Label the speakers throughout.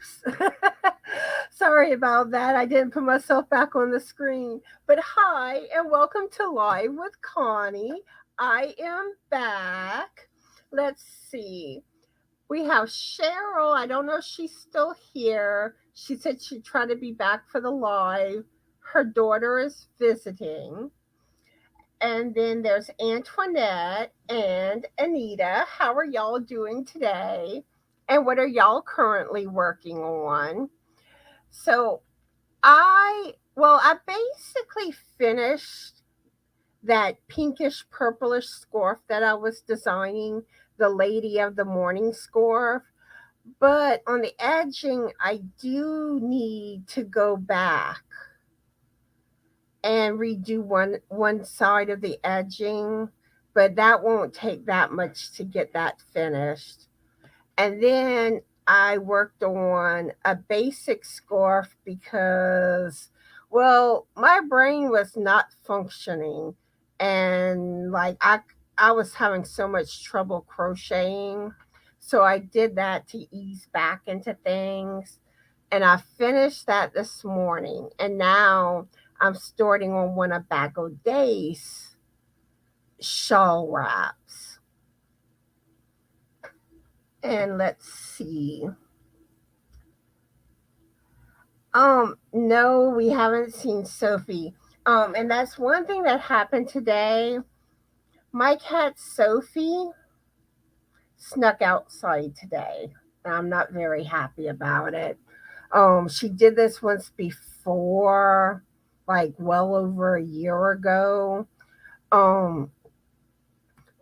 Speaker 1: Oops. Sorry about that. I didn't put myself back on the screen. But hi, and welcome to Live with Connie. I am back. Let's see. We have Cheryl. I don't know if she's still here. She said she'd try to be back for the live. Her daughter is visiting. And then there's Antoinette and Anita. How are y'all doing today? And what are y'all currently working on? So I basically finished that pinkish purplish scarf that I was designing, the Lady of the Morning scarf. But on the edging, I do need to go back and redo one side of the edging, but that won't take that much to get that finished. And then I worked on a basic scarf because, well, my brain was not functioning, and I was having so much trouble crocheting. So I did that to ease back into things, and I finished that this morning. And now I'm starting on one of Bago Day's shawl wraps. And let's see. No, we haven't seen Sophie. And that's one thing that happened today. My cat Sophie snuck outside today. And I'm not very happy about it. She did this once before, like well over a year ago. Um,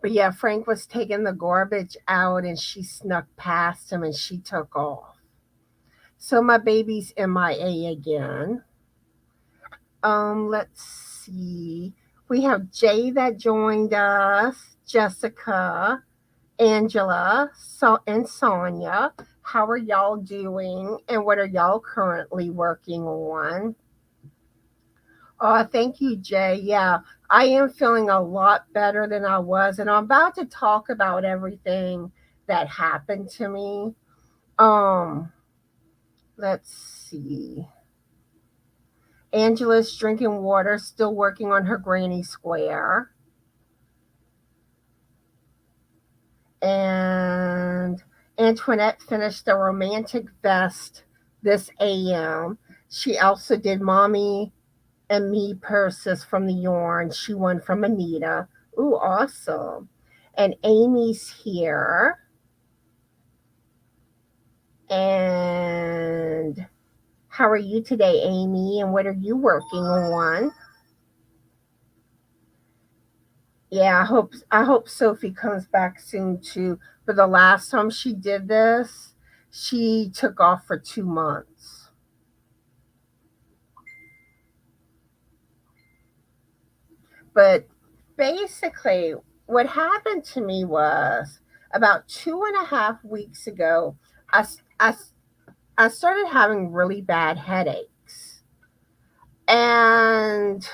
Speaker 1: but yeah, Frank was taking the garbage out and she snuck past him and she took off. So my baby's MIA again. Let's see. We have Jay that joined us, Jessica, Angela, and Sonia. How are y'all doing? And what are y'all currently working on? Oh, thank you, Jay. Yeah, I am feeling a lot better than I was, and I'm about to talk about everything that happened to me. Um, let's see. Angela's drinking water, still working on her granny square. And Antoinette finished a romantic vest this AM. She also did Mommy and Me purses from the yarn. She won from Anita. Ooh, awesome. And Amy's here. And how are you today, Amy? And what are you working on? Yeah, I hope Sophie comes back soon too. But the last time she did this, she took off for 2 months. But basically, what happened to me was about 2.5 weeks ago, I, I, I started having really bad headaches. And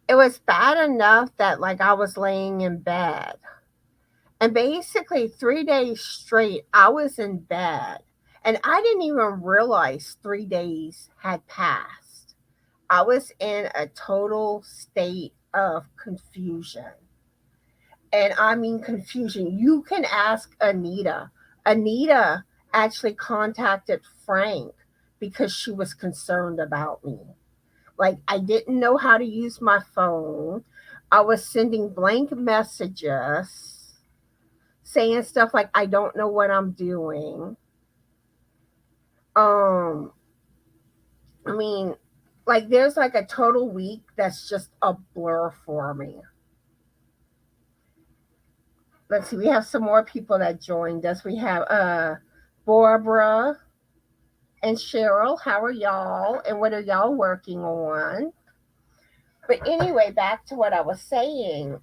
Speaker 1: it was bad enough that like I was laying in bed. And basically 3 days straight I was in bed. And I didn't even realize 3 days had passed. I was in a total state of confusion. And I mean confusion. You can ask Anita. Anita actually contacted Frank because she was concerned about me. Like, I didn't know how to use my phone. I was sending blank messages saying stuff like, I don't know what I'm doing. Um, I mean, like, there's like a total week that's just a blur for me. Let's see, we have some more people that joined us. We have Barbara and Cheryl. How are y'all? And what are y'all working on? But anyway, back to what I was saying.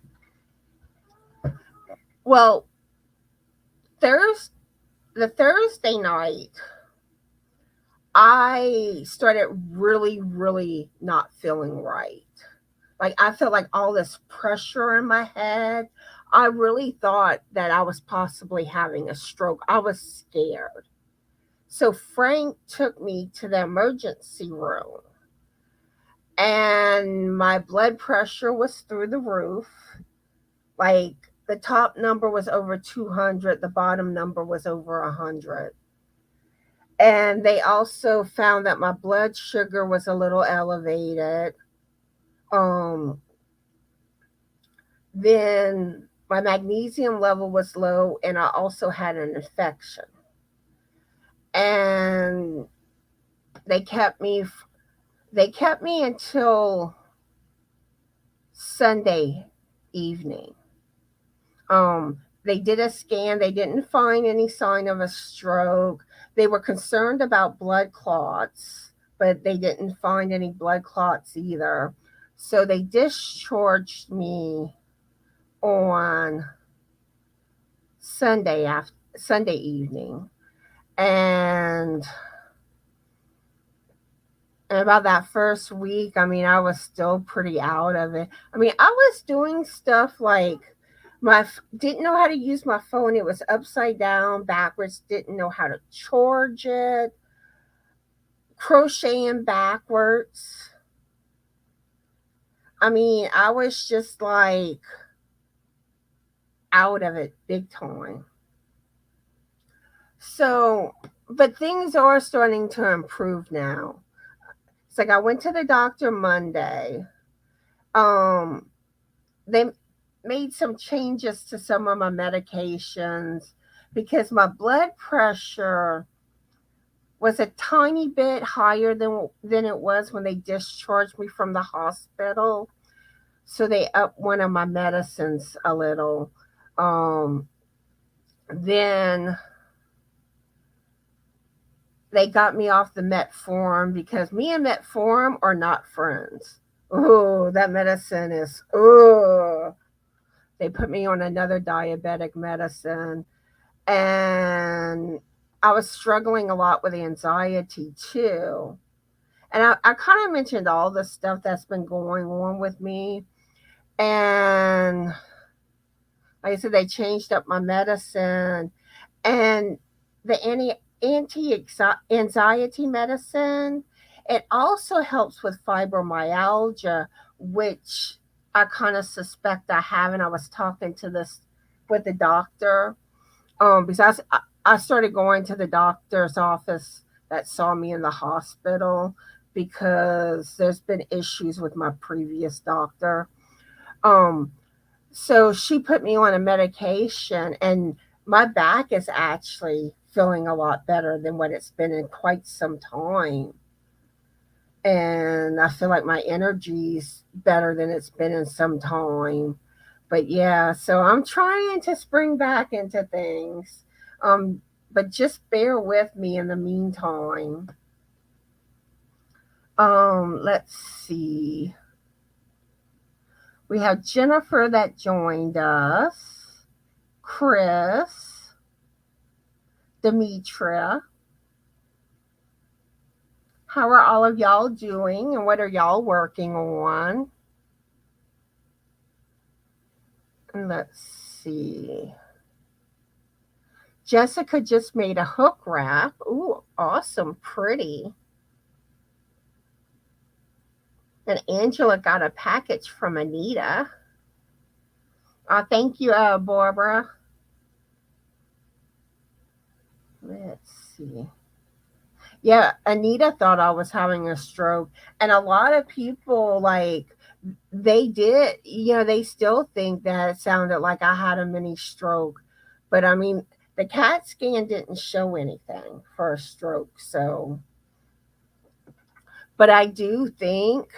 Speaker 1: Well, Thursday, the Thursday night, I started really, really not feeling right. Like I felt like all this pressure in my head. I really thought that I was possibly having a stroke. I was scared. So Frank took me to the emergency room, and my blood pressure was through the roof. Like, the top number was over 200, the bottom number was over 100. And they also found that my blood sugar was a little elevated. Um, then my magnesium level was low, and I also had an infection. And they kept me until Sunday evening. They did a scan. They didn't find any sign of a stroke. They were concerned about blood clots, but they didn't find any blood clots either. So they discharged me on Sunday evening. And about that first week, I mean, I was still pretty out of it. I mean, I was doing stuff like didn't know how to use my phone. It was upside down, backwards, didn't know how to charge it, crocheting backwards. I mean, I was just like out of it big time. So, but things are starting to improve now. It's like I went to the doctor Monday. They made some changes to some of my medications because my blood pressure was a tiny bit higher than it was when they discharged me from the hospital. So they upped one of my medicines a little. Then they got me off the metformin because me and metformin are not friends. Oh, that medicine is, oh. They put me on another diabetic medicine. And I was struggling a lot with anxiety too. And I kind of mentioned all the stuff that's been going on with me. And like I said, they changed up my medicine. And the anti-anxiety medicine, it also helps with fibromyalgia, which I kind of suspect I have. And I was talking to this with the doctor, because I started going to the doctor's office that saw me in the hospital because there's been issues with my previous doctor. So she put me on a medication, and my back is actually feeling a lot better than what it's been in quite some time. And I feel like my energy's better than it's been in some time. But yeah, so I'm trying to spring back into things. But just bear with me in the meantime. Let's see. We have Jennifer that joined us, Chris, Demetria. How are all of y'all doing, and what are y'all working on? And let's see. Jessica just made a hook wrap. Ooh, awesome, pretty. And Angela got a package from Anita. Thank you, Barbara. Let's see. Yeah, Anita thought I was having a stroke. And a lot of people, like, they did, they still think that it sounded like I had a mini stroke. But I mean, the CAT scan didn't show anything for a stroke. So, but I do think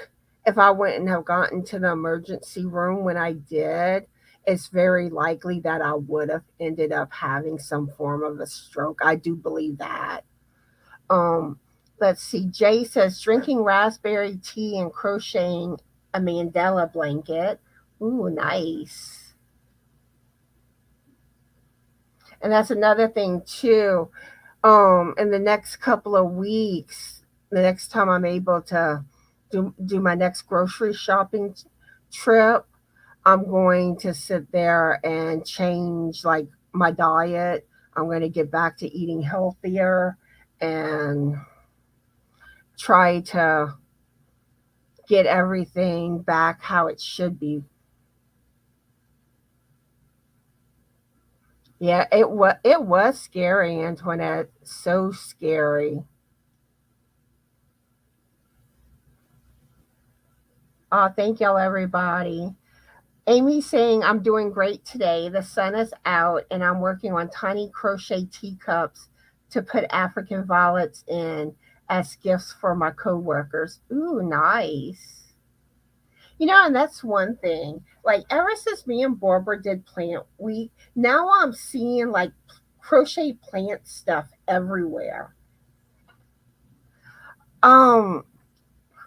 Speaker 1: if I wouldn't have gotten to the emergency room when I did, it's very likely that I would have ended up having some form of a stroke. I do believe that. Let's see. Jay says drinking raspberry tea and crocheting a Mandela blanket. Ooh, nice. And that's another thing too. In the next couple of weeks, the next time I'm able to do my next grocery shopping trip, I'm going to sit there and change like my diet. I'm going to get back to eating healthier, and try to get everything back how it should be. Yeah, it was scary, Antoinette. So scary. Oh, thank y'all, everybody. Amy saying, I'm doing great today. The sun is out, and I'm working on tiny crochet teacups to put African violets in as gifts for my coworkers. Ooh, nice. And that's one thing. Like, ever since me and Barbara did Plant Week, now I'm seeing like crochet plant stuff everywhere. Um,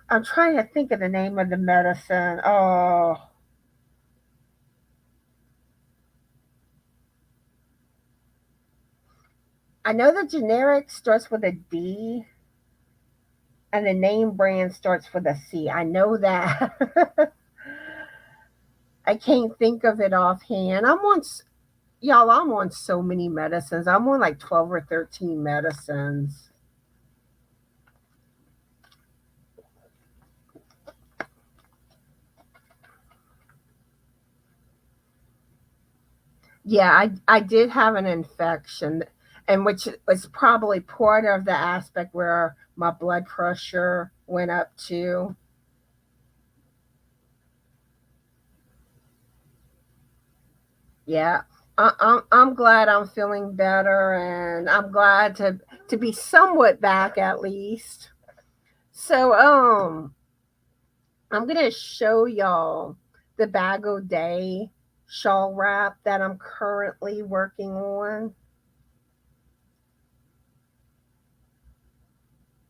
Speaker 1: I'm trying to think of the name of the medicine. Oh, I know the generic starts with a D and the name brand starts with a C. I know that. I can't think of it offhand. Y'all, I'm on so many medicines. I'm on like 12 or 13 medicines. Yeah, I did have an infection, and which was probably part of the aspect where my blood pressure went up too. Yeah, I'm glad I'm feeling better, and I'm glad to be somewhat back at least. So I'm gonna show y'all the Bag O' Day shawl wrap that I'm currently working on.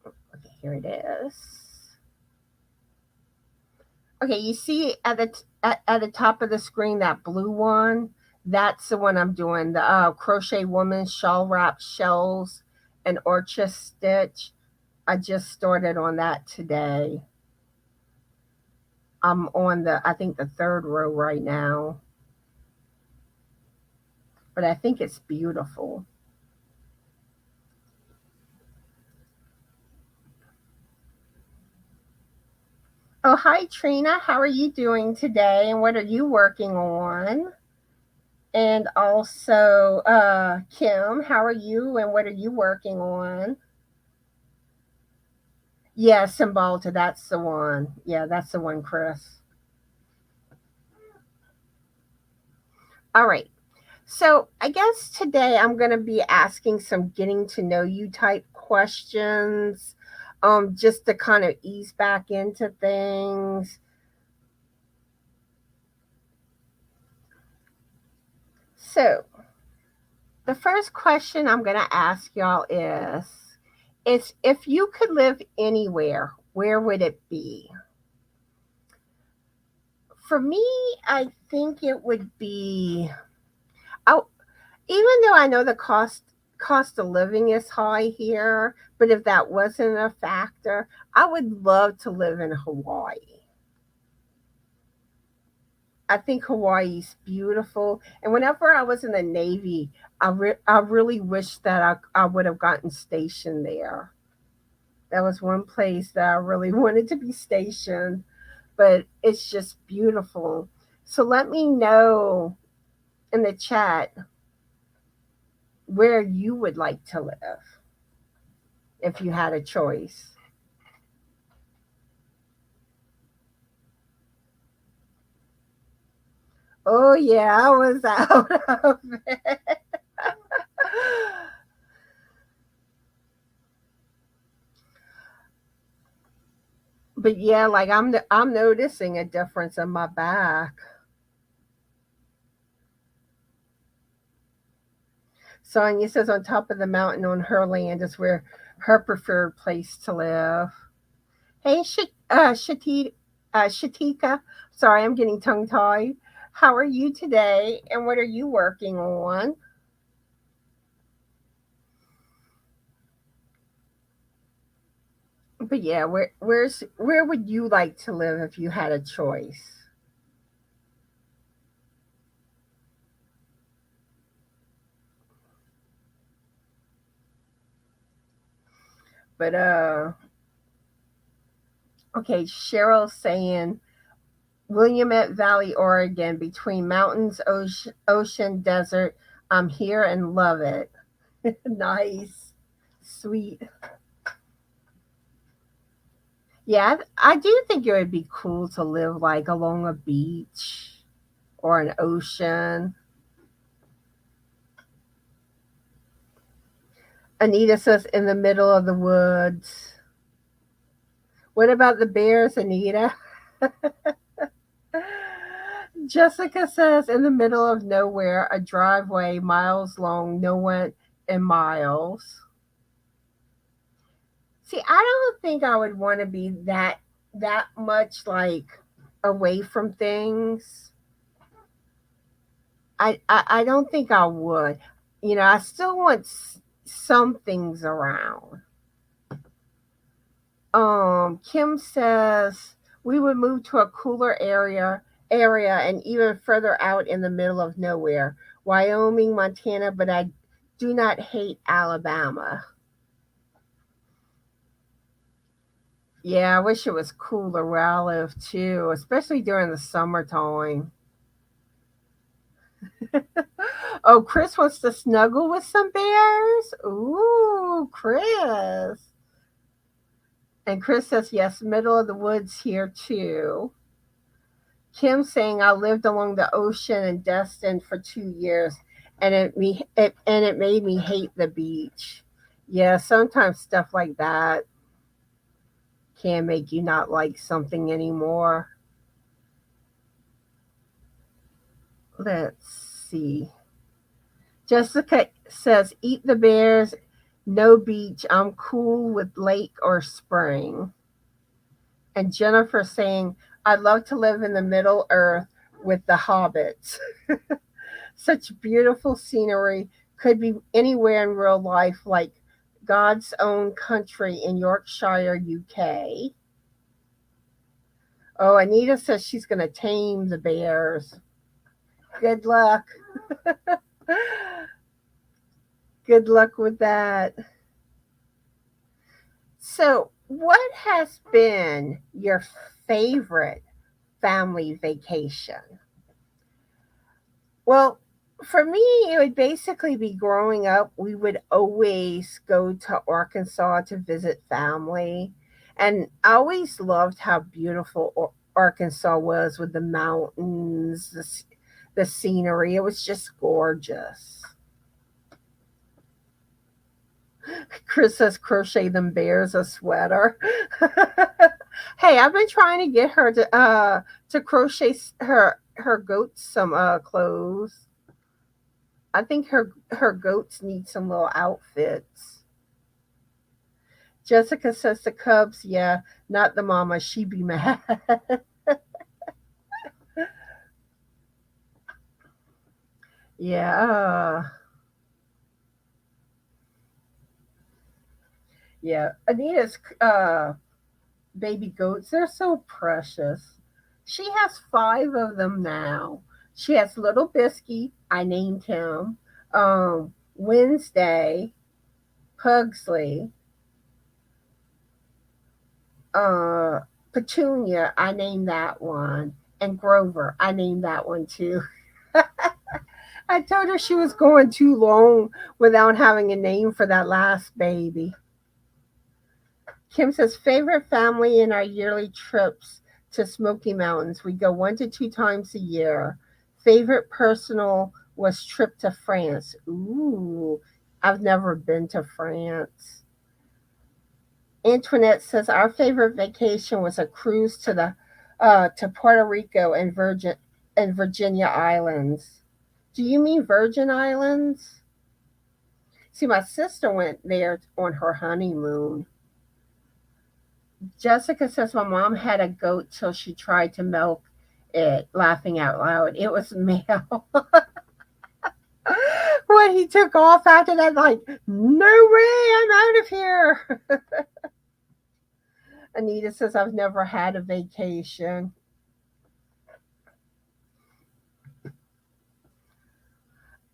Speaker 1: Okay, here it is. Okay, you see at the top of the screen that blue one? That's the one I'm doing. The Crochet Woman shawl wrap shells and orchard stitch. I just started on that today. I'm on I think the third row right now, but I think it's beautiful. Oh, hi Trina. How are you doing today? And what are you working on? And also, Kim, how are you? And what are you working on? Yeah, Cymbalta, that's the one. Yeah, that's the one, Chris. All right. So I guess today I'm going to be asking some getting to know you type questions, just to kind of ease back into things. So the first question I'm going to ask y'all is if you could live anywhere, where would it be? For me, I think it would be. Oh, even though I know the cost of living is high here, but if that wasn't a factor, I would love to live in Hawaii. I think Hawaii's beautiful, and whenever I was in the Navy, I really wish that I would have gotten stationed there. That was one place that I really wanted to be stationed, but it's just beautiful. So let me know in the chat where you would like to live if you had a choice. Oh yeah, I was out of it. But yeah, like I'm noticing a difference in my back. Sonia says on top of the mountain on her land is where her preferred place to live. Hey, Shatika. Sorry, I'm getting tongue tied. How are you today, and what are you working on? But yeah, where would you like to live if you had a choice? But okay, Cheryl's saying Willamette Valley, Oregon, between mountains, ocean, desert. I'm here and love it. Nice. Sweet. Yeah, I do think it would be cool to live like along a beach or an ocean. Anita says in the middle of the woods. What about the bears, Anita? Jessica says in the middle of nowhere, a driveway miles long, no one in miles. See, I don't think I would want to be that much like away from things. I don't think I would. I still want some things around. Kim says we would move to a cooler area and even further out in the middle of nowhere. Wyoming, Montana, but I do not hate Alabama. Yeah, I wish it was cooler where I live too, especially during the summertime. Oh, Chris wants to snuggle with some bears? Ooh, Chris. And Chris says, yes, middle of the woods here too. Kim saying, I lived along the ocean in Destin for 2 years and it made me hate the beach. Yeah, sometimes stuff like that can make you not like something anymore. Let's see. Jessica says, eat the bears, no beach. I'm cool with lake or spring. And Jennifer saying, I'd love to live in the Middle Earth with the hobbits. Such beautiful scenery. Could be anywhere in real life, like God's own country in Yorkshire, UK. Oh, Anita says she's going to tame the bears. Good luck. Good luck with that. So, what has been your favorite family vacation? Well, for me, it would basically be growing up. We would always go to Arkansas to visit family. And I always loved how beautiful Arkansas was with the mountains, the scenery. It was just gorgeous. Chris says crochet them bears a sweater. Hey, I've been trying to get her to crochet her goats some clothes. I think her goats need some little outfits. Jessica says the cubs, yeah, not the mama. She be mad. Yeah. Yeah. Anita's baby goats, they're so precious. She has 5 of them now. She has little Bisky, I named him. Wednesday, Pugsley, uh, Petunia, I named that one. And Grover, I named that one too. I told her she was going too long without having a name for that last baby. Kim says, favorite family in our yearly trips to Smoky Mountains. We go 1 to 2 times a year. Favorite personal was trip to France. Ooh, I've never been to France. Antoinette says our favorite vacation was a cruise to Puerto Rico and Virginia Islands. Do you mean Virgin Islands? See, my sister went there on her honeymoon. Jessica says my mom had a goat till she tried to milk it, laughing out loud. It was male. When he took off after that, like, no way, I'm out of here. Anita says I've never had a vacation.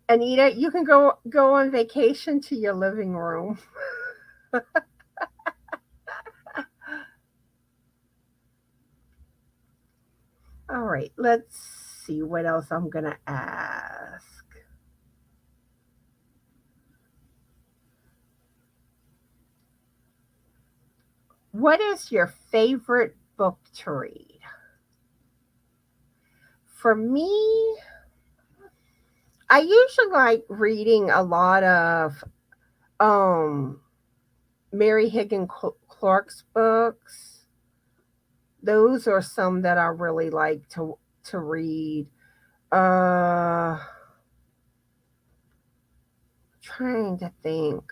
Speaker 1: Anita, you can go on vacation to your living room. All right, let's see what else I'm going to ask. What is your favorite book to read? For me, I usually like reading a lot of um, Mary Higgins Clark's books. Those are some that I really like to read. Trying to think.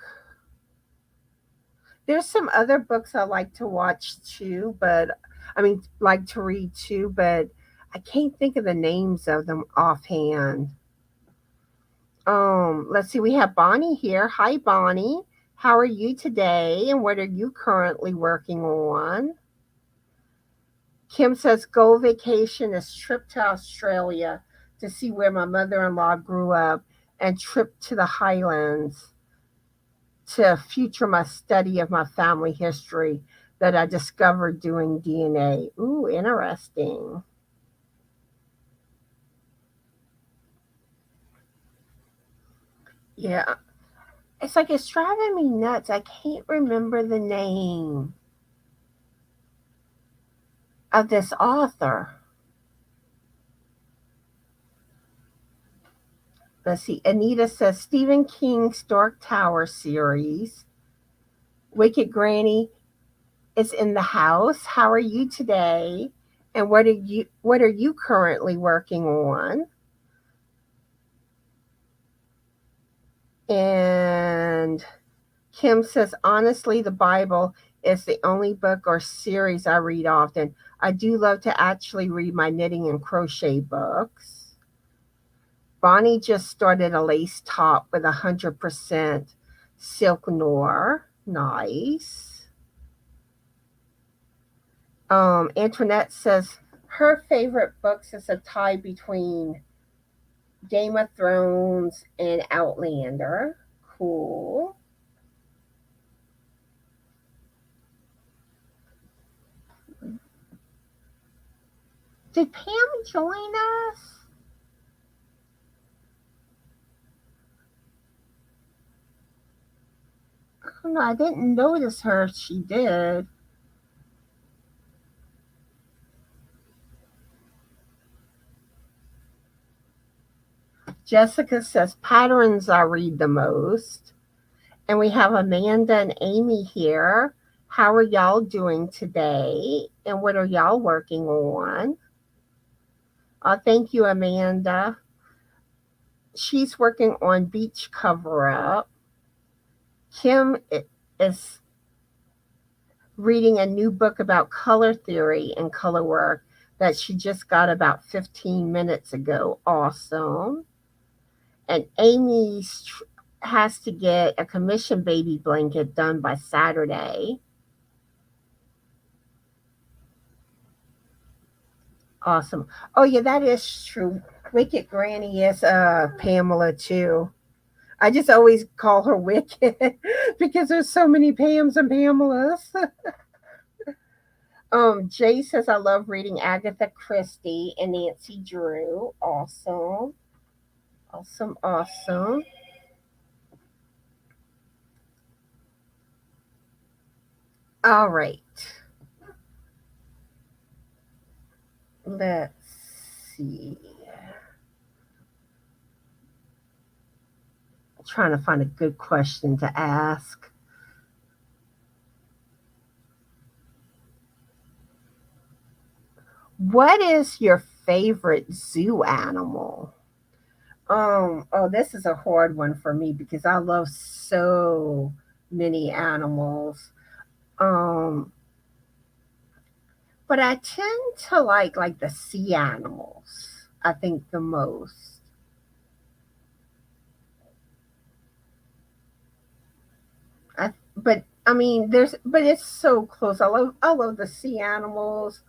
Speaker 1: There's some other books I like to watch too, but I mean, like to read too, but I can't think of the names of them offhand. Let's see. We have Bonnie here. Hi, Bonnie. How are you today? And what are you currently working on? Kim says, goal vacation is trip to Australia to see where my mother-in-law grew up and trip to the Highlands to future my study of my family history that I discovered doing DNA. Ooh, interesting. Yeah. It's like it's driving me nuts. I can't remember the name of this author. Let's see. Anita says Stephen King's Dark Tower series. Wicked Granny is in the house. How are you today? And what are you currently working on? And Kim says, honestly, the Bible is the only book or series I read often. I do love to actually read my knitting and crochet books. Bonnie just started a lace top with 100% silk noir. Nice. Antoinette says her favorite books is a tie between Game of Thrones and Outlander. Cool. Did Pam join us? Oh, no, I didn't notice her if she did. Jessica says patterns I read the most. And we have Amanda and Amy here. How are y'all doing today? And what are y'all working on? Thank you, Amanda. She's working on Beach Cover Up. Kim is reading a new book about color theory and color work that she just got about 15 minutes ago. Awesome. And Amy has to get a commission baby blanket done by Saturday. Awesome. Oh yeah, that is true. Wicked Granny is Pamela too. I just always call her Wicked because there's so many Pams and Pamelas. Jay says I love reading Agatha Christie and Nancy Drew. Awesome. Awesome, awesome. All right. Let's see. I'm trying to find a good question to ask. What is your favorite zoo animal? Oh, this is a hard one for me because I love so many animals. Um, but I tend to like the sea animals. I think the most. But I mean, but it's so close. I love the sea animals.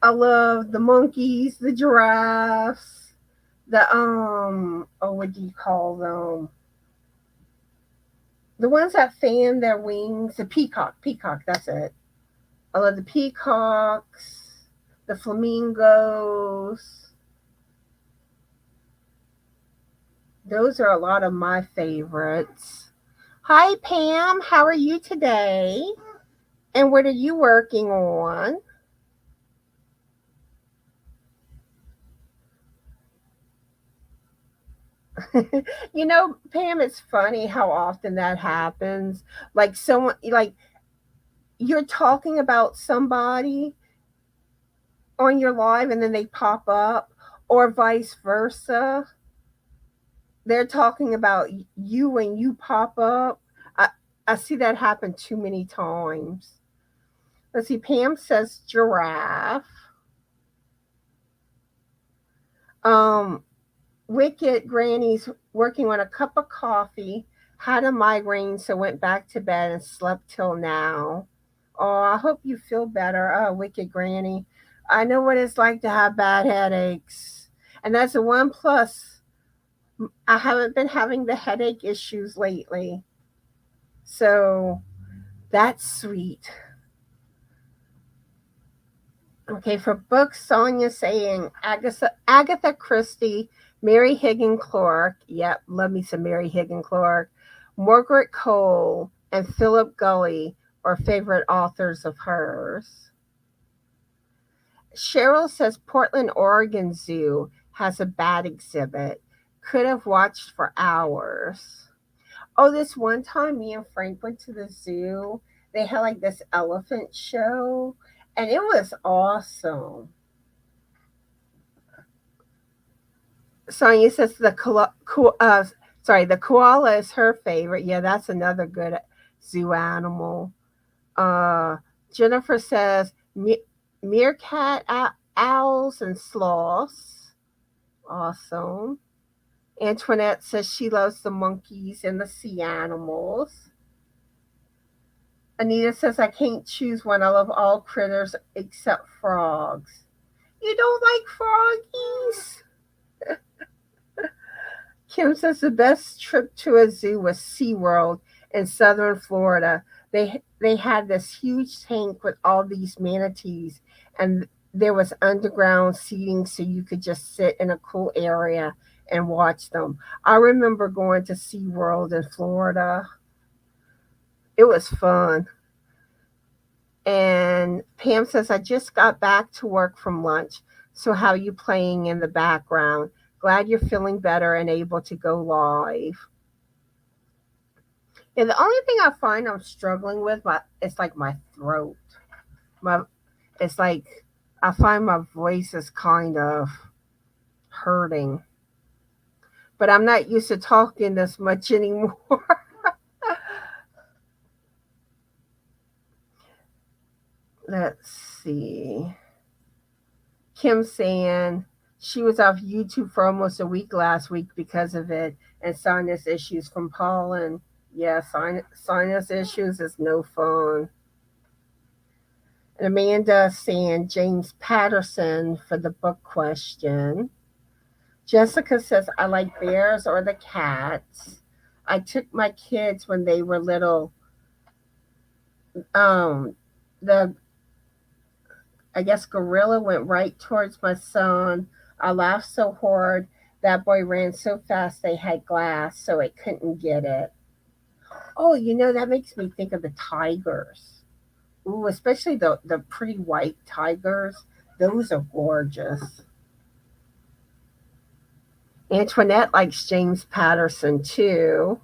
Speaker 1: I love the monkeys, the giraffes, the what do you call them? The ones that fan their wings, the peacock, that's it. I love the peacocks. the flamingos. Those are a lot of my favorites. Hi, Pam. How are you today? And what are you working on? Pam, it's funny how often that happens. Like someone, like you're talking about somebody on your live and then they pop up, or vice versa. They're talking about you when you pop up. I see that happen too many times. Let's see, Pam says giraffe. Um, Wicked Granny's working on a cup of coffee, had a migraine, so went back to bed and slept till now. Oh, I hope you feel better. Oh, Wicked Granny. I know what it's like to have bad headaches. And that's a one plus. I haven't been having the headache issues lately. So that's sweet. Okay, for books, Sonia saying Agatha Christie, Mary Higgin Clark. Yep, love me some Mary Higgin Clark. Margaret Cole and Philip Gully are favorite authors of hers. Cheryl says Portland, Oregon Zoo has a bat exhibit. Could have watched for hours. Oh, this one time me and Frank went to the zoo. They had like this elephant show, and it was awesome. Sonia says the koala is her favorite. Yeah, that's another good zoo animal. Uh, Jennifer says meerkat, owls, and sloths. Awesome. Antoinette says she loves the monkeys and the sea animals. Anita says I can't choose one. I love all critters except frogs. You don't like froggies? Kim says the best trip to a zoo was SeaWorld in southern Florida. They had this huge tank with all these manatees, and there was underground seating so you could just sit in a cool area and watch them. I remember going to SeaWorld in Florida. It was fun. And Pam says, I just got back to work from lunch. So how are you playing in the background? Glad you're feeling better and able to go live. And the only thing I find I'm struggling with, it's like my throat. My it's like I find my voice is kind of hurting. But I'm not used to talking this much anymore. Let's see. Kim saying she was off YouTube for almost a week last week because of it and sinus issues from pollen. Yeah, sinus issues is no fun. And Amanda saying James Patterson for the book question. Jessica says, I like bears or the cats. I took my kids when they were little. The I guess gorilla went right towards my son. I laughed so hard. That boy ran so fast they had glass, so it couldn't get it. Oh, that makes me think of the tigers. Ooh, especially the pretty white tigers. Those are gorgeous. Antoinette likes James Patterson too.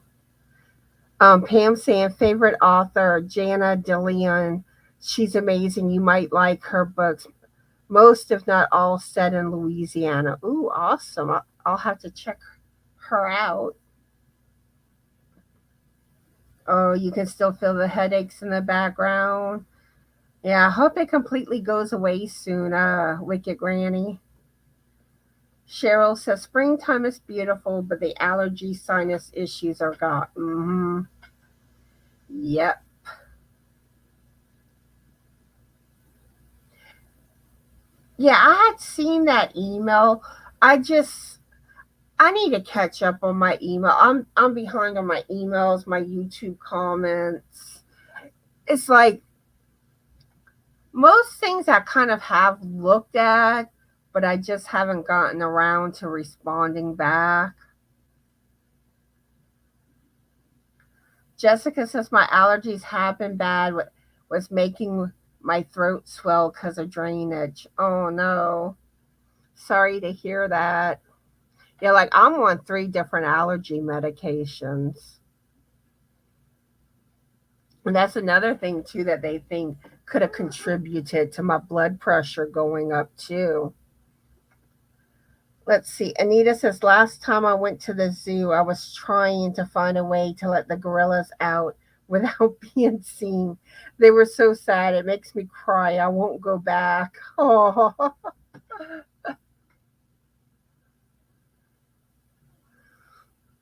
Speaker 1: Pam saying favorite author, Jana DeLeon. She's amazing. You might like her books. Most, if not all, set in Louisiana. Ooh, awesome. I'll have to check her out. Oh, you can still feel the headaches in the background. Yeah, I hope it completely goes away soon, Wicked Granny. Cheryl says springtime is beautiful, but the allergy sinus issues are gone. Mm-hmm. Yep. Yeah, I had seen that email. I need to catch up on my email. I'm behind on my emails, my YouTube comments. It's like Most things I kind of have looked at, but I just haven't gotten around to responding back. Jessica says my allergies have been bad. Was making my throat swell because of drainage. Oh no. Sorry to hear that. Yeah, like I'm on 3 different allergy medications. And that's another thing too that they think could have contributed to my blood pressure going up too. Let's see. Anita says last time I went to the zoo, I was trying to find a way to let the gorillas out without being seen. They were so sad. It makes me cry. I won't go back. Oh.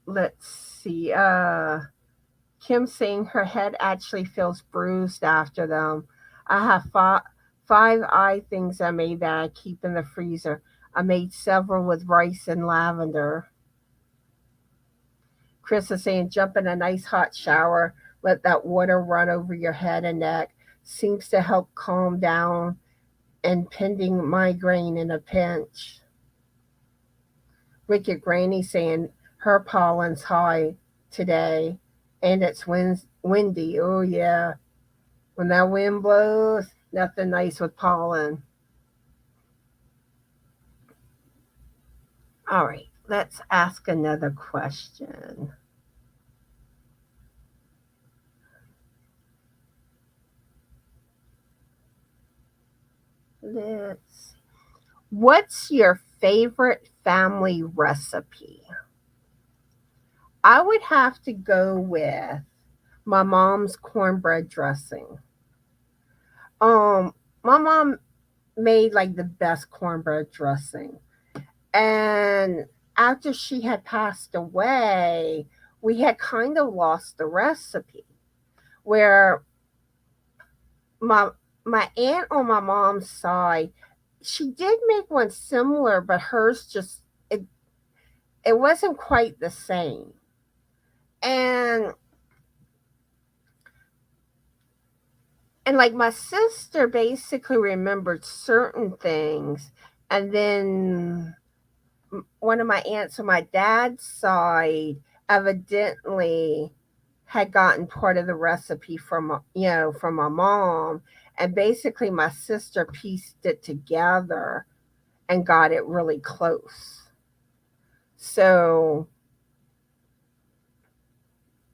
Speaker 1: Let's see. Kim saying her head actually feels bruised after them. I have 5 eye things I made that I keep in the freezer. I made several with rice and lavender. Chris is saying jump in a nice hot shower, let that water run over your head and neck. Seems to help calm down and pending migraine in a pinch. Wicked Granny saying her pollen's high today and it's windy. Oh, yeah. When that wind blows, nothing nice with pollen. All right, let's ask another question. What's your favorite family recipe? I would have to go with my mom's cornbread dressing. Um, my mom made like the best cornbread dressing. And after she had passed away, we had kind of lost the recipe. Where my my aunt on my mom's side, she did make one similar, but hers just it wasn't quite the same. And like my sister basically remembered certain things, and then one of my aunts on my dad's side evidently had gotten part of the recipe from from my mom, and basically my sister pieced it together and got it really close. So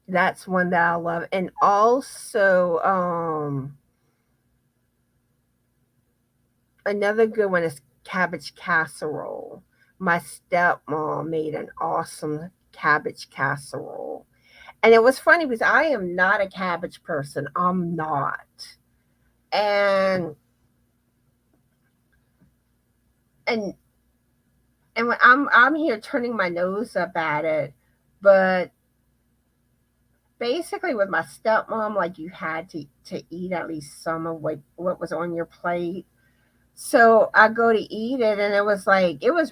Speaker 1: that's one that I love. And also another good one is cabbage casserole. My stepmom made an awesome cabbage casserole. And it was funny because I am not a cabbage person. I'm not. And and and when I'm here turning my nose up at it, but basically with my stepmom, like you had to eat at least some of what was on your plate. So I go to eat it, and it was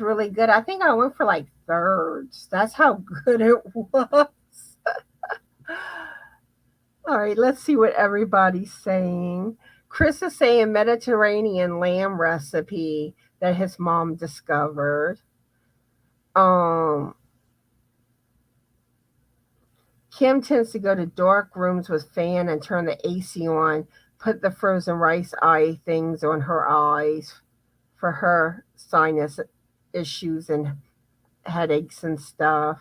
Speaker 1: really good. I think I went for like thirds. That's how good it was. All right, let's see what everybody's saying. Chris is saying Mediterranean lamb recipe that his mom discovered. Um, Kim tends to go to dark rooms with fan and turn the AC on, put the frozen rice eye things on her eyes for her sinus issues and headaches and stuff.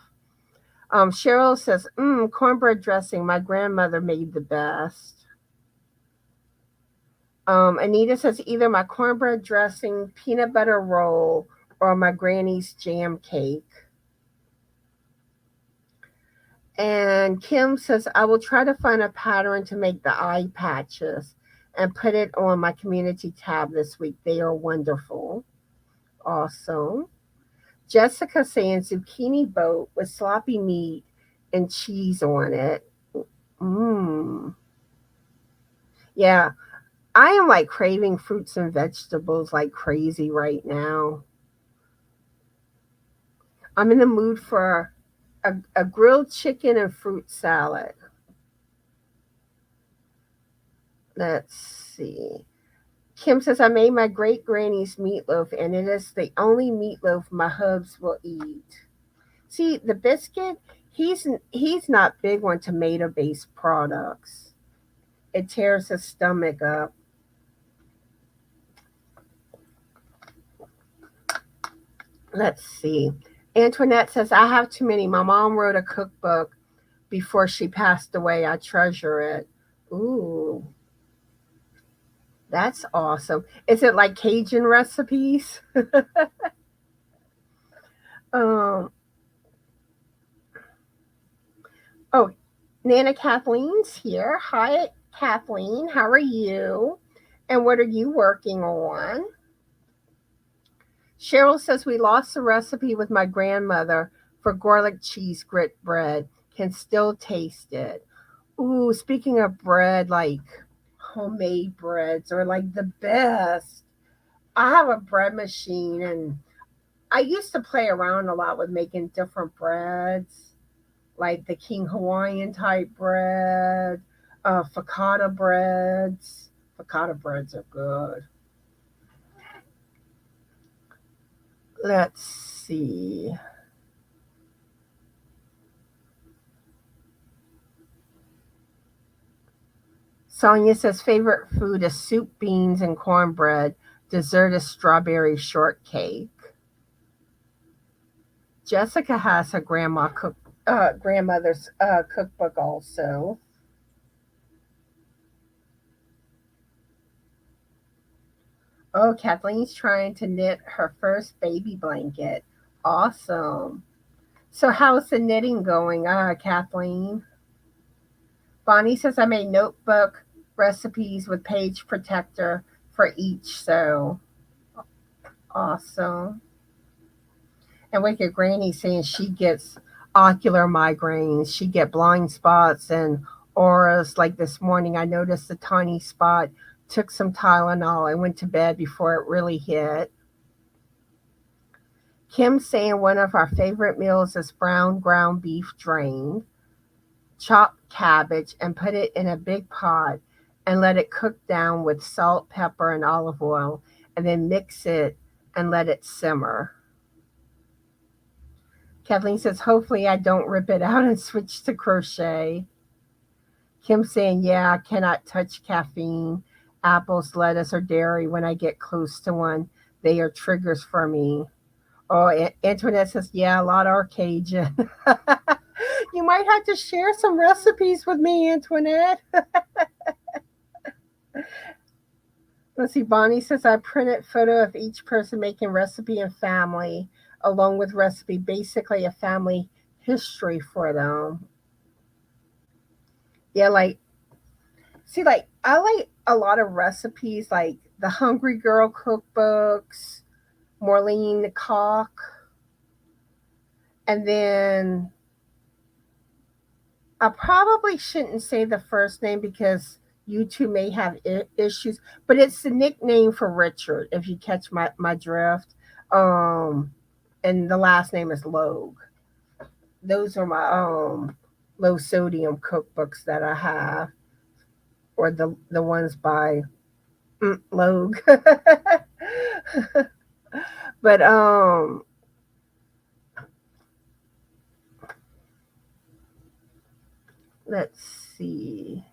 Speaker 1: Cheryl says, cornbread dressing, my grandmother made the best. Anita says, either my cornbread dressing, peanut butter roll, or my granny's jam cake. And Kim says, I will try to find a pattern to make the eye patches and put it on my community tab this week. They are wonderful. Awesome. Jessica saying zucchini boat with sloppy meat and cheese on it. Mmm. Yeah, I am like craving fruits and vegetables like crazy right now. I'm in the mood for a grilled chicken and fruit salad. Let's see. Kim says, I made my great granny's meatloaf, and it is the only meatloaf my hubs will eat. See, the biscuit, he's not big on tomato-based products. It tears his stomach up. Let's see. Antoinette says, I have too many. My mom wrote a cookbook before she passed away. I treasure it. Ooh, that's awesome. Is it like Cajun recipes? um, oh, Nana Kathleen's here. Hi, Kathleen. How are you? And what are you working on? Cheryl says, we lost the recipe with my grandmother for garlic cheese grit bread. Can still taste it. Ooh, speaking of bread, like homemade breads are like the best. I have a bread machine and I used to play around a lot with making different breads, like the King Hawaiian type bread, focaccia breads. Focaccia breads are good. Let's see. Sonia says favorite food is soup, beans, and cornbread. Dessert is strawberry shortcake. Jessica has her grandmother's cookbook also. Oh, Kathleen's trying to knit her first baby blanket. Awesome. So how's the knitting going, Kathleen? Bonnie says I made notebook recipes with page protector for each sew. Awesome. And Wicked Granny saying she gets ocular migraines. She get blind spots and auras. Like this morning, I noticed a tiny spot. Took some Tylenol. I went to bed before it really hit. Kim saying one of our favorite meals is brown ground beef drained. Chop cabbage and put it in a big pot and let it cook down with salt, pepper, and olive oil, and then mix it and let it simmer. Kathleen says, hopefully I don't rip it out and switch to crochet. Kim saying, yeah, I cannot touch caffeine, apples, lettuce, or dairy when I get close to one. They are triggers for me. Oh, Antoinette says, yeah, a lot are Cajun. You might have to share some recipes with me, Antoinette. Let's see, Bonnie says, I printed photo of each person making recipe and family, along with recipe, basically a family history for them. Yeah, like, see, like, I like a lot of recipes, like the Hungry Girl cookbooks, Maureen the Cock, and then I probably shouldn't say the first name because you two may have issues, but it's the nickname for Richard, if you catch my drift. Um, and the last name is Logue. Those are my low sodium cookbooks that I have, or the ones by Logue. But let's see.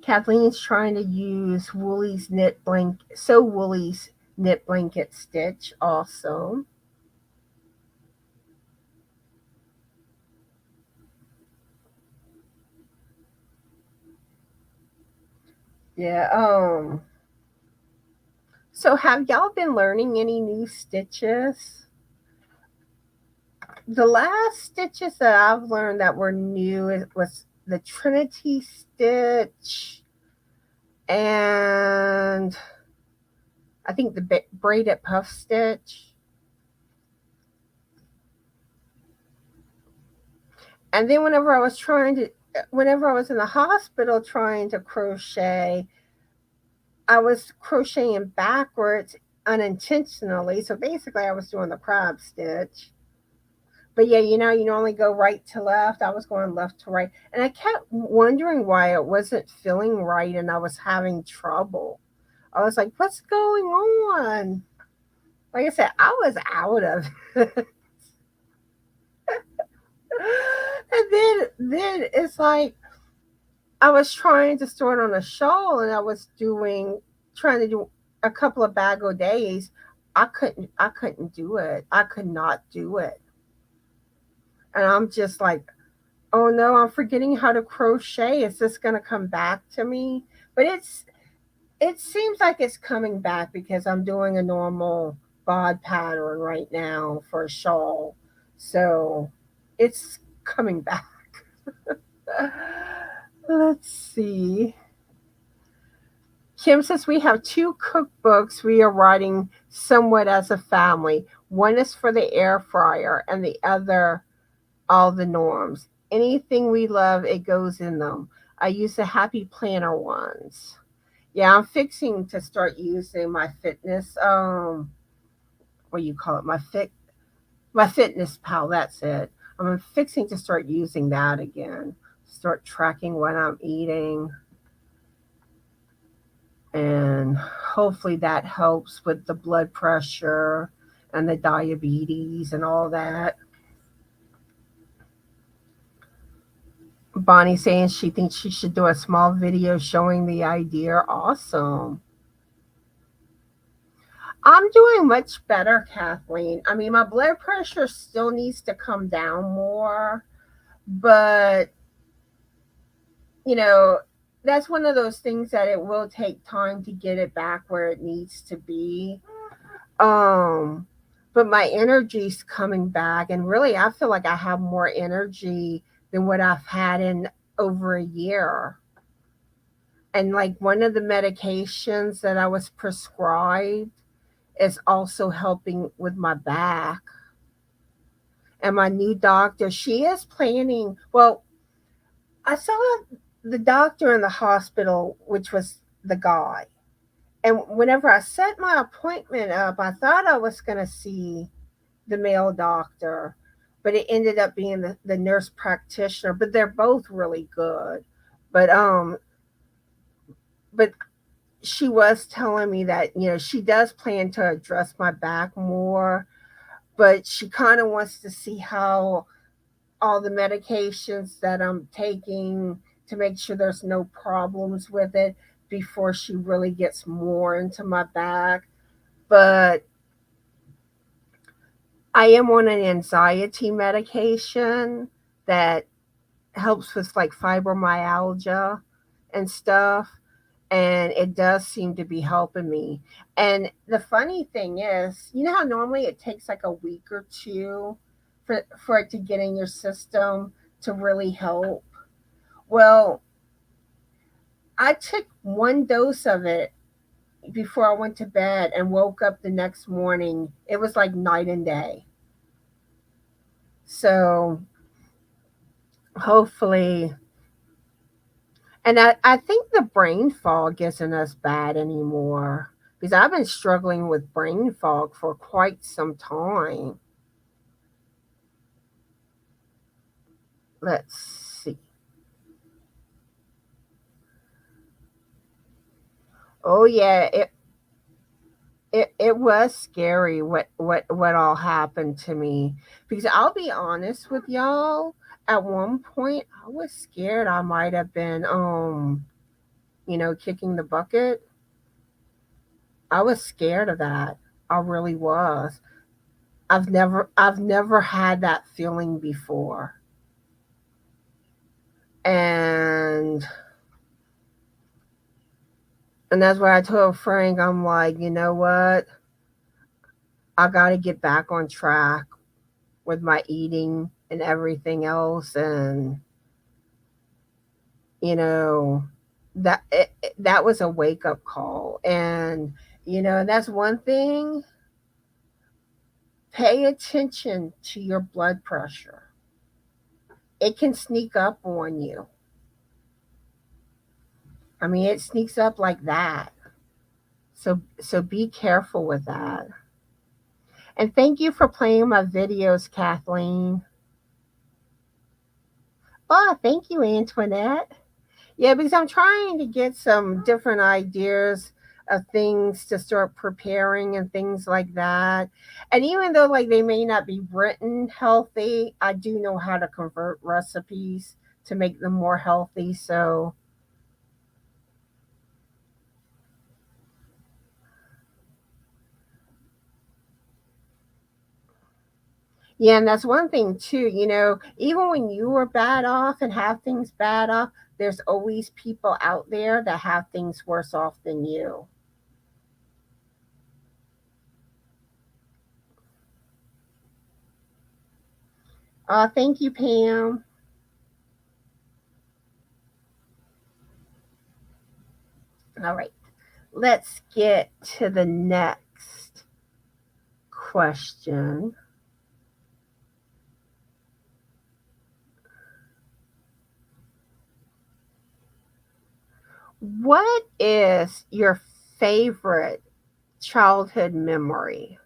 Speaker 1: Kathleen's trying to use Woolie's Woolie's knit blanket stitch also. Yeah, so have y'all been learning any new stitches? The last stitches that I've learned that were new was the Trinity stitch and I think the braided puff stitch. And then whenever I was in the hospital trying to crochet, I was crocheting backwards unintentionally. So basically I was doing the crab stitch. But yeah, you normally go right to left. I was going left to right. And I kept wondering why it wasn't feeling right and I was having trouble. I was like, what's going on? Like I said, I was out of it. And then it's like I was trying to start on a shawl and I was trying to do a couple of bag o' days. I couldn't do it. I could not do it. And I'm just like, oh no, I'm forgetting how to crochet. Is this gonna come back to me? But it seems like it's coming back because I'm doing a normal bod pattern right now for a shawl. So it's coming back. Let's see. Kim says we have two cookbooks we are writing somewhat as a family. One is for the air fryer and the other all the norms. Anything we love, it goes in them. I use the happy planner ones. Yeah, I'm fixing to start using my fitness what do you call it? My fitness pal, that's it. I'm fixing to start using that again. Start tracking what I'm eating and hopefully that helps with the blood pressure and the diabetes and all that. Bonnie saying she thinks she should do a small video showing the idea. Awesome. I'm doing much better, Kathleen. I mean, my blood pressure still needs to come down more, but you know, that's one of those things that it will take time to get it back where it needs to be. Um, but my energy's coming back, and really, I feel like I have more energy than what I've had in over a year. And like one of the medications that I was prescribed is also helping with my back. And my new doctor, she is planning. Well, I saw the doctor in the hospital, which was the guy. And whenever I set my appointment up, I thought I was going to see the male doctor, but it ended up being the nurse practitioner. But they're both really good. But but she was telling me that she does plan to address my back more, but she kind of wants to see how all the medications that I'm taking to make sure there's no problems with it before she really gets more into my back. But I am on an anxiety medication that helps with like fibromyalgia and stuff. And it does seem to be helping me. And the funny thing is, you know how normally it takes like a week or two for it to get in your system to really help? Well, I took one dose of it before I went to bed and woke up the next morning. It was like night and day. So hopefully, and I think the brain fog isn't as bad anymore because I've been struggling with brain fog for quite some time. Let's see. Oh yeah, it was scary what all happened to me because I'll be honest with y'all. At one point, I was scared I might have been kicking the bucket. I was scared of that. I really was. I've never had that feeling before. And that's why I told Frank, I'm like, you know what? I got to get back on track with my eating and everything else. And, you know, that was a wake up call. And, that's one thing. Pay attention to your blood pressure. It can sneak up on you. I mean, it sneaks up like that. So be careful with that. And thank you for playing my videos, Kathleen. Oh, thank you, Antoinette. Yeah, because I'm trying to get some different ideas of things to start preparing and things like that. And even though like they may not be written healthy, I do know how to convert recipes to make them more healthy. So yeah, and that's one thing too, even when you are bad off and have things bad off, there's always people out there that have things worse off than you. Thank you, Pam. All right, let's get to the next question. What is your favorite childhood memory?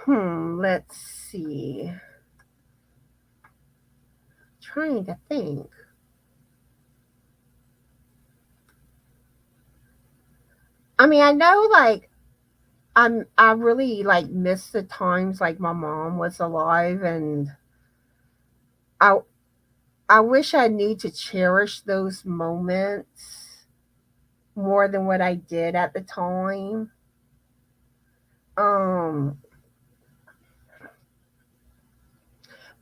Speaker 1: Let's see. Trying to think. I mean, I know like I really like miss the times like my mom was alive, and I I wish I knew to cherish those moments more than what I did at the time. Um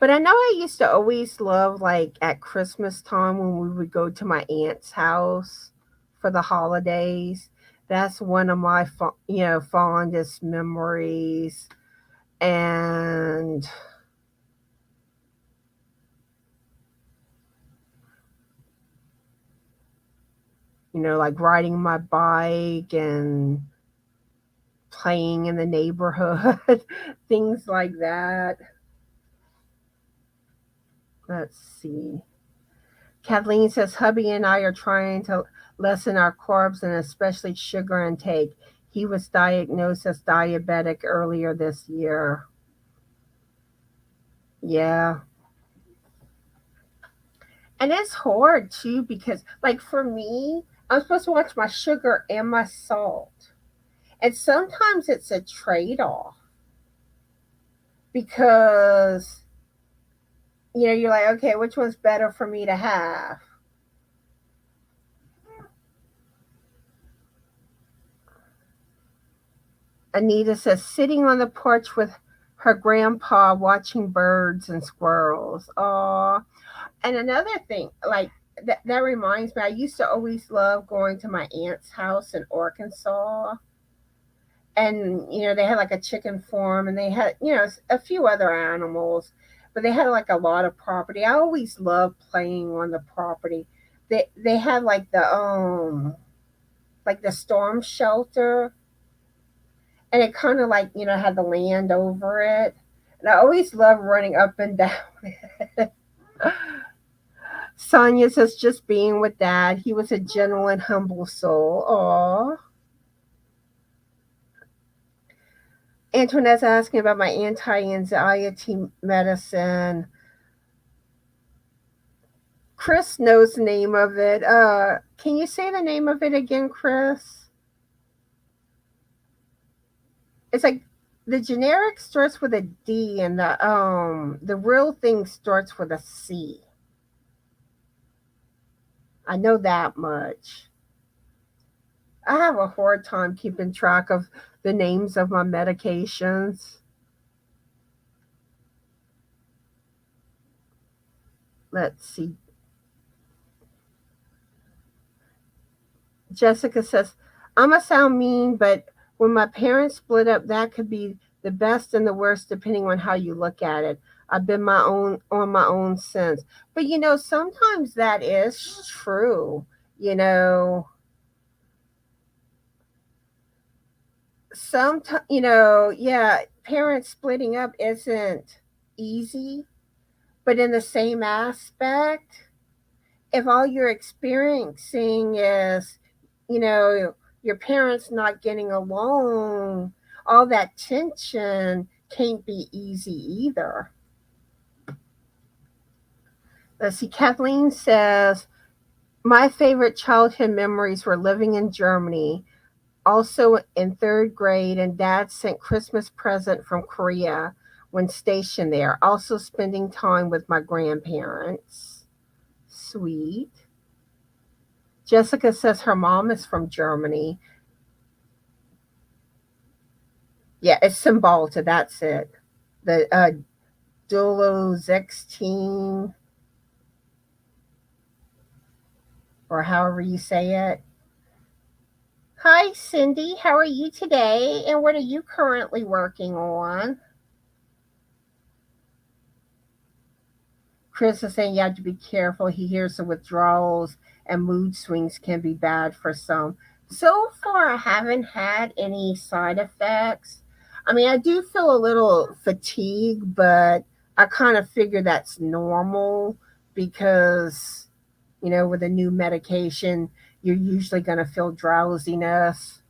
Speaker 1: but I know I used to always love like at Christmas time when we would go to my aunt's house for the holidays. That's one of my fondest memories. And like riding my bike and playing in the neighborhood, things like that. Let's see. Kathleen says, hubby and I are trying to lessen our carbs and especially sugar intake. He was diagnosed as diabetic earlier this year. Yeah. And it's hard too because, like, for me, I'm supposed to watch my sugar and my salt. And sometimes it's a trade off because, you're like, okay, which one's better for me to have? Anita says, sitting on the porch with her grandpa watching birds and squirrels. Aw. And another thing, like, that reminds me, I used to always love going to my aunt's house in Arkansas. And, they had like a chicken farm and they had, a few other animals, but they had like a lot of property. I always loved playing on the property. They had like the storm shelter, and it kind of like had the land over it, and I always loved running up and down it. Sonia says just being with dad, he was a gentle and humble soul. Aw. Antoinette's asking about my anti-anxiety medicine. Chris knows the name of it. Can you say the name of it again, Chris? It's like the generic starts with a D, and the real thing starts with a C. I know that much. I have a hard time keeping track of the names of my medications. Let's see. Jessica says, I'm going to sound mean, but when my parents split up, that could be the best and the worst depending on how you look at it. I've been on my own since. But sometimes that is true. You know, sometimes, yeah, parents splitting up isn't easy, but in the same aspect, if all you're experiencing is, you know, your parents not getting along, all that tension can't be easy either. Let's see, Kathleen says, my favorite childhood memories were living in Germany, also in third grade, and Dad sent Christmas present from Korea when stationed there. Also spending time with my grandparents. Sweet. Jessica says her mom is from Germany. Yeah, it's Cymbalta, that's it. The Dulozextine, or however you say it. Hi, Sindy. How are you today? And what are you currently working on? Chris is saying you have to be careful. He hears the withdrawals and mood swings can be bad for some. So far, I haven't had any side effects. I mean, I do feel a little fatigue, but I kind of figure that's normal because, with a new medication, you're usually going to feel drowsiness.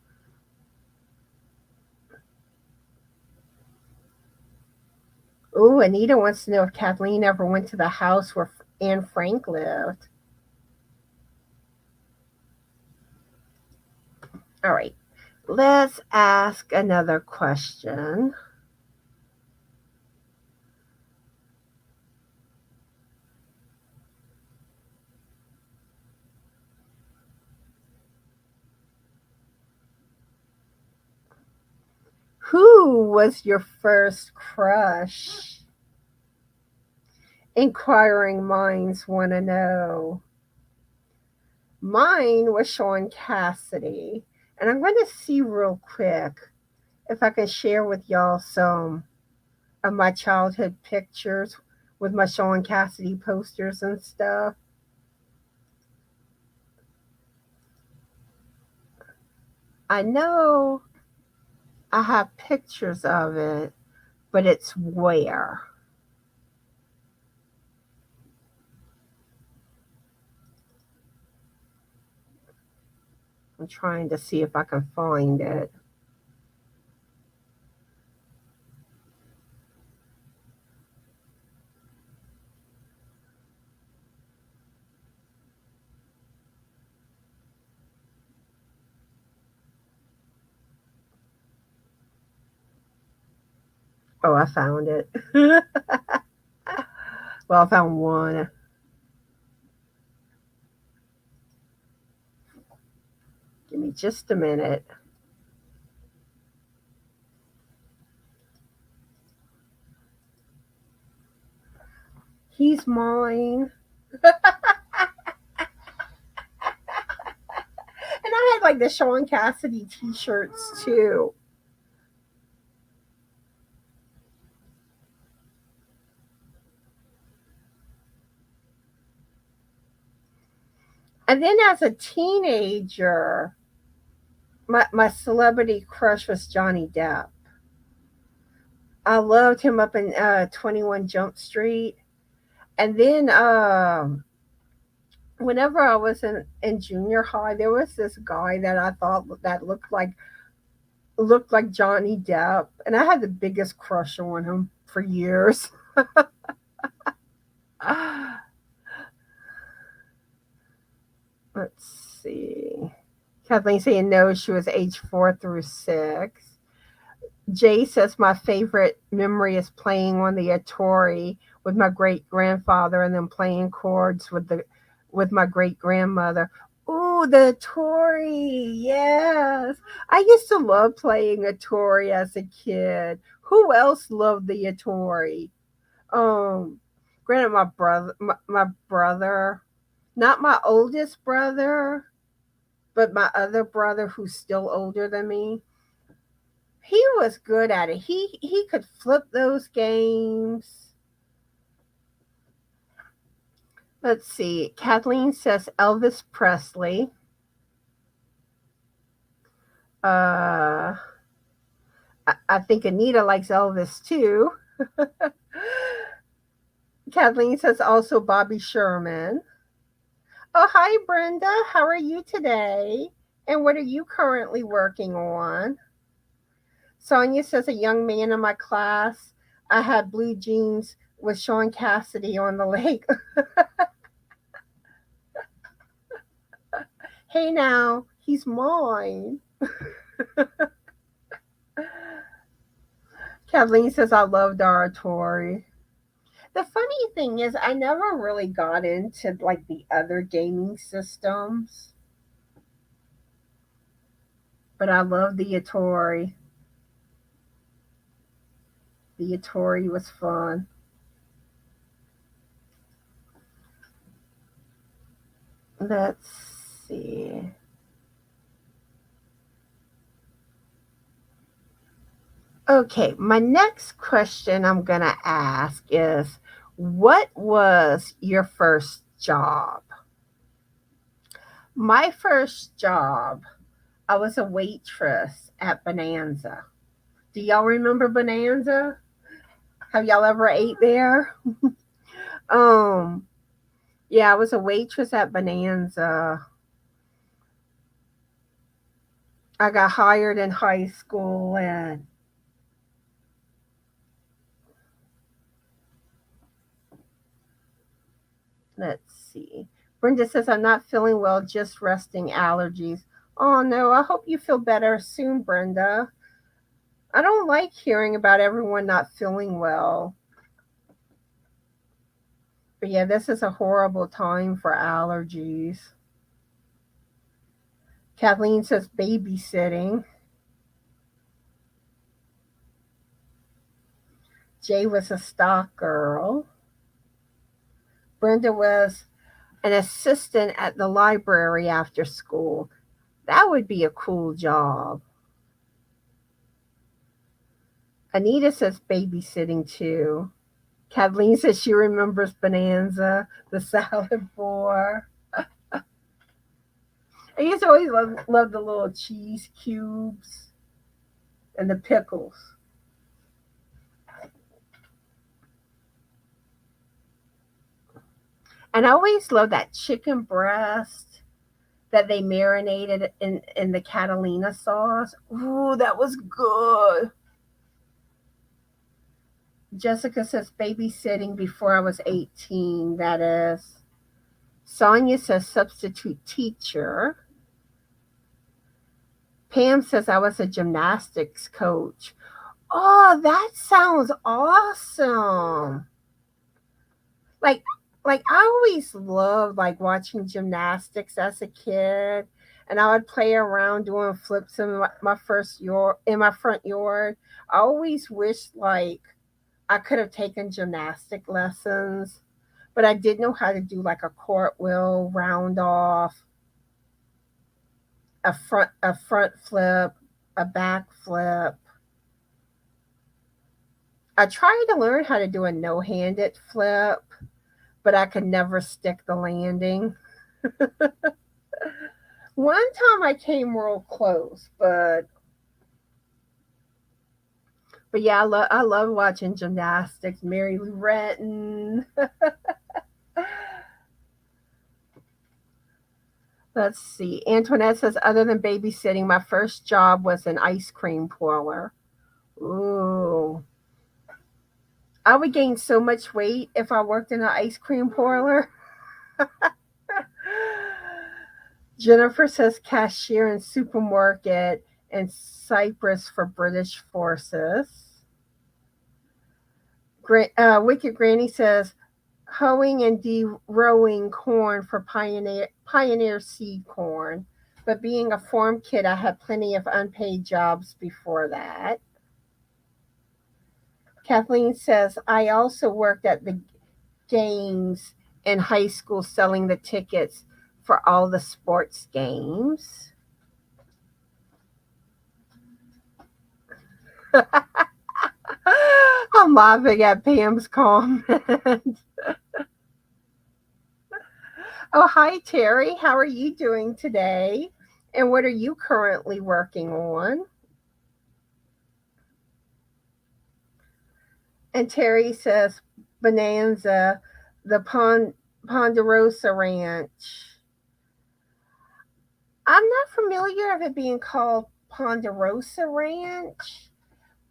Speaker 1: Oh, Anita wants to know if Kathleen ever went to the house where Anne Frank lived. All right, let's ask another question. Who was your first crush? Inquiring minds want to know. Mine was Sean Cassidy. And I'm going to see real quick if I can share with y'all some of my childhood pictures with my Sean Cassidy posters and stuff. I know I have pictures of it, but it's where? I'm trying to see if I can find it. Oh, I found it. Well, I found one. Give me just a minute. He's mine. And I had like the Sean Cassidy t-shirts too. And then as a teenager, my celebrity crush was Johnny Depp. I loved him up in 21 Jump Street. And then whenever I was in junior high, there was this guy that I thought that looked like Johnny Depp, and I had the biggest crush on him for years. Let's see. Kathleen saying no, she was age 4 through 6. Jay says my favorite memory is playing on the Atari with my great grandfather and then playing chords with my great grandmother. Ooh, the Atari, yes. I used to love playing Atari as a kid. Who else loved the Atari? Um, Granted, my brother, not my oldest brother, but my other brother who's still older than me. He was good at it. He could flip those games. Let's see. Kathleen says Elvis Presley. I think Anita likes Elvis too. Kathleen says also Bobby Sherman. Oh, hi, Brenda. How are you today? And what are you currently working on? Sonia says, a young man in my class, I had blue jeans with Sean Cassidy on the leg. Hey now, he's mine. Kathleen says, I loved oratory. The funny thing is, I never really got into like the other gaming systems, but I love the Atari. The Atari was fun. Let's see. Okay, my next question I'm going to ask is, what was your first job? My first job, I was a waitress at Bonanza. Do y'all remember Bonanza? Have y'all ever ate there? um, yeah, I was a waitress at Bonanza. I got hired in high school, and let's see. Brenda says, I'm not feeling well, just resting, allergies. Oh no, I hope you feel better soon, Brenda. I don't like hearing about everyone not feeling well. But yeah, this is a horrible time for allergies. Kathleen says, babysitting. Jay was a stock girl. Brenda was an assistant at the library after school. That would be a cool job. Anita says babysitting too. Kathleen says she remembers Bonanza, the salad bar. I used to always love the little cheese cubes and the pickles. And I always loved that chicken breast that they marinated in the Catalina sauce. Ooh, that was good. Jessica says babysitting before I was 18, that is. Sonia says substitute teacher. Pam says I was a gymnastics coach. Oh, that sounds awesome. Like I always loved like watching gymnastics as a kid, and I would play around doing flips in my front yard. I always wished like I could have taken gymnastic lessons, but I didn't know how to do like a cartwheel, round off, a front flip, a back flip. I tried to learn how to do a no-handed flip, but I could never stick the landing. One time I came real close, but yeah, I love watching gymnastics. Mary Lou Retton. Let's see. Antoinette says, other than babysitting, my first job was an ice cream parlor. Ooh. I would gain so much weight if I worked in an ice cream parlor. Jennifer says cashier in supermarket in Cyprus for British forces. Wicked Granny says hoeing and de-rowing corn for pioneer seed corn. But being a farm kid, I had plenty of unpaid jobs before that. Kathleen says, I also worked at the games in high school selling the tickets for all the sports games. I'm laughing at Pam's comment. Oh, hi, Terry. How are you doing today? And what are you currently working on? And Terry says, Bonanza, the Ponderosa Ranch. I'm not familiar of it being called Ponderosa Ranch.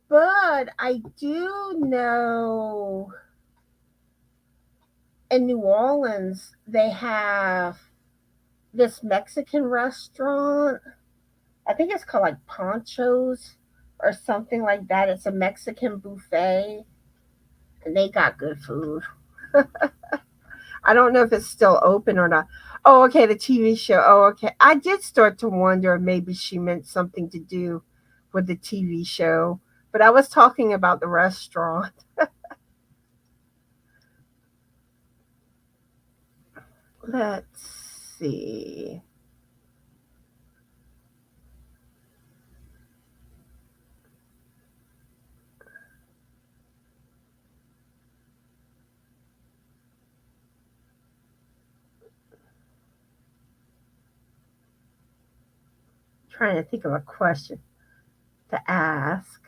Speaker 1: But I do know in New Orleans they have this Mexican restaurant. I think it's called like Ponchos or something like that. It's a Mexican buffet and they got good food. I don't know if it's still open or not. Oh, okay, the TV show. Oh, okay. I did start to wonder if maybe she meant something to do with the TV show, but I was talking about the restaurant. Let's see. Trying to think of a question to ask.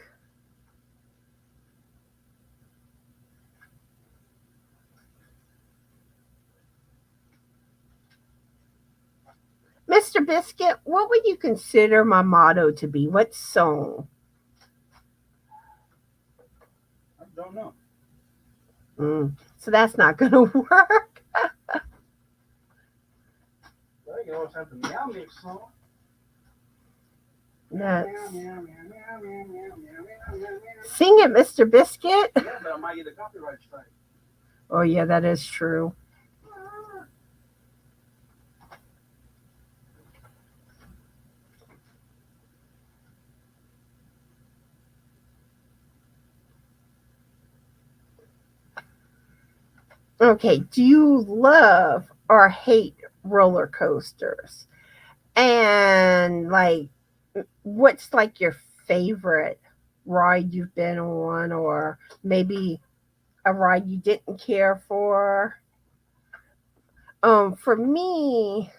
Speaker 1: Mr. Biscuit, what would you consider my motto to be? What song?
Speaker 2: I don't know.
Speaker 1: So that's not going to work.
Speaker 2: Well, you always have the meow mix song.
Speaker 1: Sing it, Mr. Biscuit.
Speaker 2: Yeah, but I might get a copyright strike.
Speaker 1: Oh, yeah, that is true. Okay, do you love or hate roller coasters? And like, what's like your favorite ride you've been on, or maybe a ride you didn't care for? For me,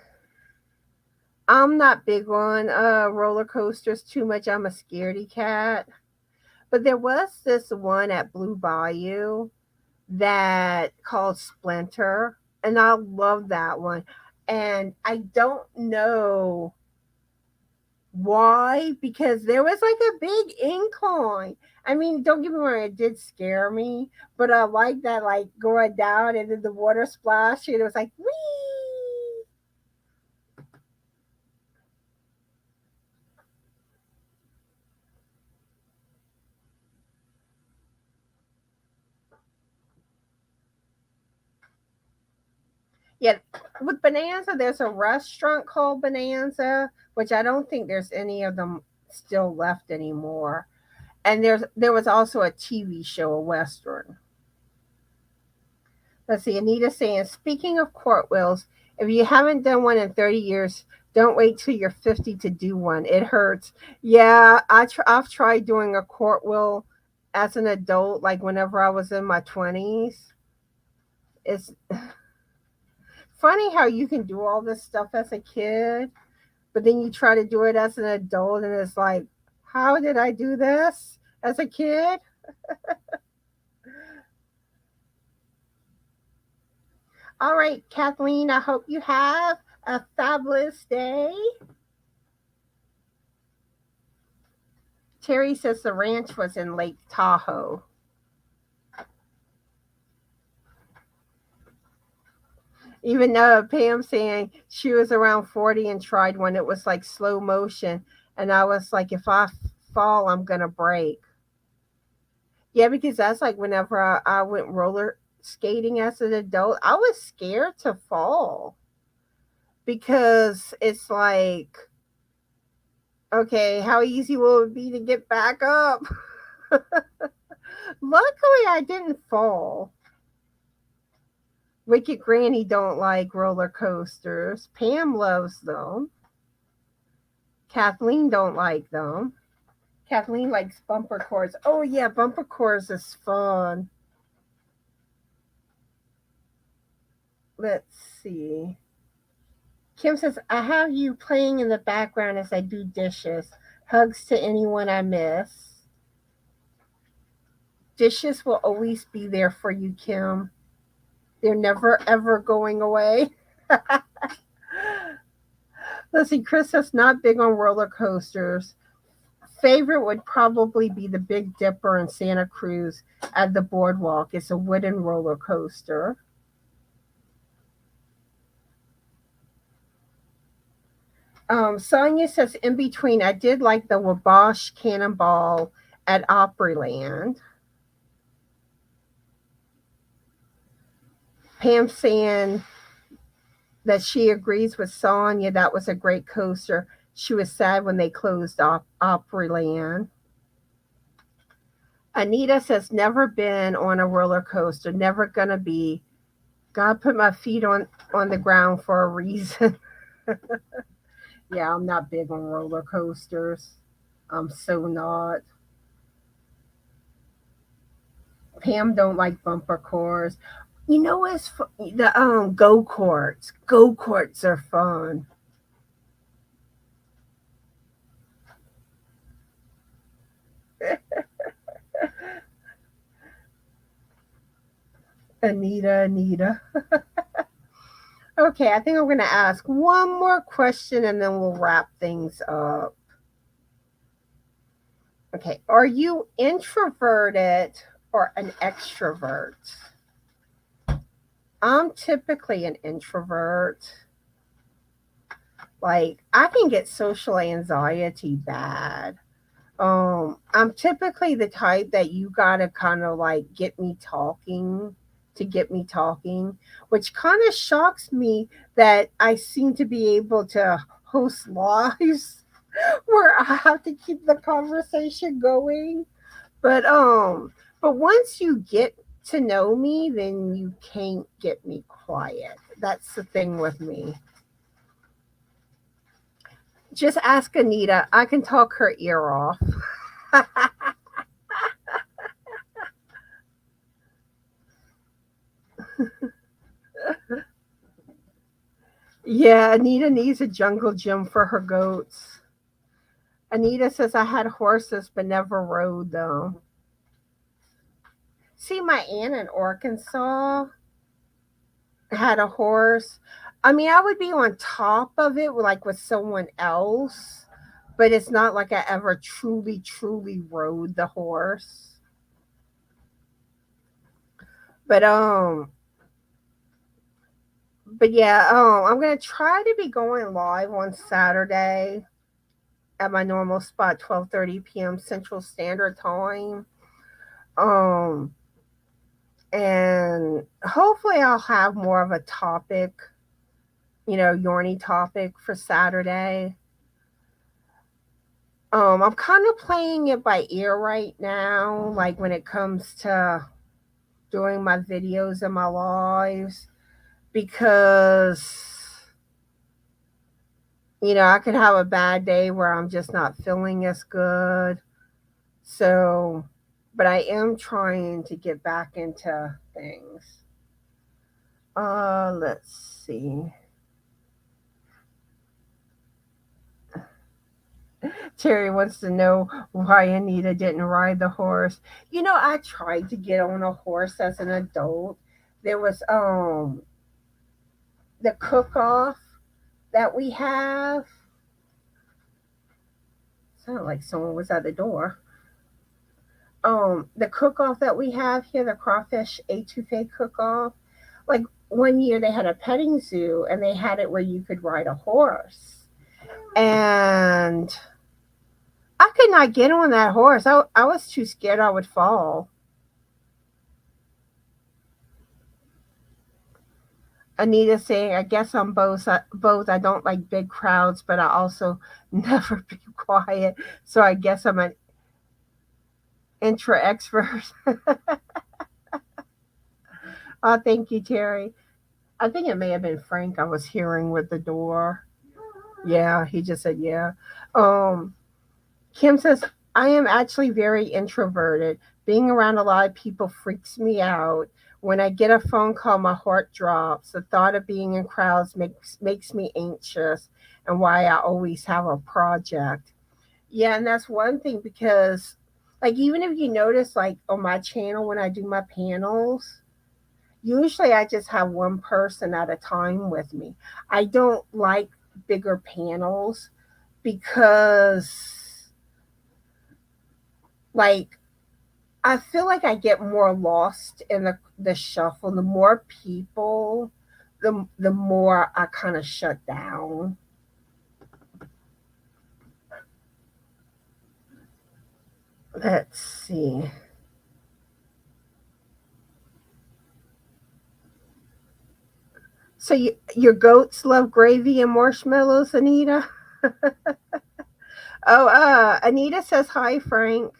Speaker 1: I'm not big on roller coasters too much. I'm a scaredy cat. But there was this one at Blue Bayou that called Splinter, and I love that one. And I don't know why, because there was like a big incline. I mean, don't get me wrong, it did scare me, but I like that, like going down and then the water splash, and it was like, wee. Yeah, with Bonanza, there's a restaurant called Bonanza, which I don't think there's any of them still left anymore. And there was also a TV show, a western. Let's see, Anita saying, speaking of cartwheels, if you haven't done one in 30 years, don't wait till you're 50 to do one. It hurts. Yeah, I've tried doing a cartwheel as an adult, like whenever I was in my 20s. It's funny how you can do all this stuff as a kid, but then you try to do it as an adult, and it's like, how did I do this as a kid? All right, Kathleen, I hope you have a fabulous day. Terry says the ranch was in Lake Tahoe. Even though Pam saying she was around 40 and tried one, it was like slow motion. And I was like, if I fall, I'm going to break. Yeah, because that's like whenever I went roller skating as an adult, I was scared to fall because it's like, okay, how easy will it be to get back up? Luckily, I didn't fall. Wicked Granny don't like roller coasters. Pam loves them. Kathleen don't like them. Kathleen likes bumper cars. Oh yeah, bumper cars is fun. Let's see. Kim says, I have you playing in the background as I do dishes. Hugs to anyone I miss. Dishes will always be there for you, Kim. They're never ever going away. Let's see, Chris is not big on roller coasters. favorite would probably be the Big Dipper in Santa Cruz at the boardwalk. It's a wooden roller coaster. Sonia says, in between, I did like the Wabash Cannonball at Opryland. Pam saying that she agrees with Sonia. That was a great coaster. She was sad when they closed Opryland. Anita says, never been on a roller coaster, never gonna be. God put my feet on the ground for a reason. Yeah, I'm not big on roller coasters. I'm so not. Pam don't like bumper cars. You know what's the go karts. Go karts are fun. Anita. Okay, I think I'm gonna ask one more question and then we'll wrap things up. Okay, are you introverted or an extrovert? I'm typically an introvert. Like, I can get social anxiety bad. I'm typically the type that you gotta kind of like get me talking to get me talking, which kind of shocks me that I seem to be able to host lives where I have to keep the conversation going. But but once you get to know me, then you can't get me quiet. That's the thing with me. Just ask Anita. I can talk her ear off. Yeah, Anita needs a jungle gym for her goats. Anita says, I had horses but never rode them. See, my aunt in Arkansas had a horse. I mean, I would be on top of it like with someone else, but it's not like I ever truly rode the horse. But yeah, I'm gonna try to be going live on Saturday at my normal spot, 12:30 p.m. Central Standard Time. Um, and hopefully I'll have more of a topic, Yarny topic for Saturday. I'm kind of playing it by ear right now, like when it comes to doing my videos and my lives, because I could have a bad day where I'm just not feeling as good. So, but I am trying to get back into things. Let's see. Terry wants to know why Anita didn't ride the horse. I tried to get on a horse as an adult. There was the cook off that we have. Sounded like someone was at the door. The cook off that we have here, the crawfish etouffee cook off. Like one year they had a petting zoo and they had it where you could ride a horse. And I could not get on that horse. I was too scared I would fall. Anita saying, I guess I'm both. Both. I don't like big crowds, but I also never be quiet. So I guess I'm an intro expert. Oh, thank you, Terry. I think it may have been Frank I was hearing with the door. Yeah, he just said yeah. Um, Kim says, I am actually very introverted. Being around a lot of people freaks me out. When I get a phone call, my heart drops. The thought of being in crowds makes me anxious, and why I always have a project. Yeah, and that's one thing because, like, even if you notice, like, on my channel when I do my panels, usually I just have one person at a time with me. I don't like bigger panels because like I feel like I get more lost in the shuffle. The more people, the more I kind of shut down. Let's see. So your goats love gravy and marshmallows, Anita? Oh, Anita says hi, Frank.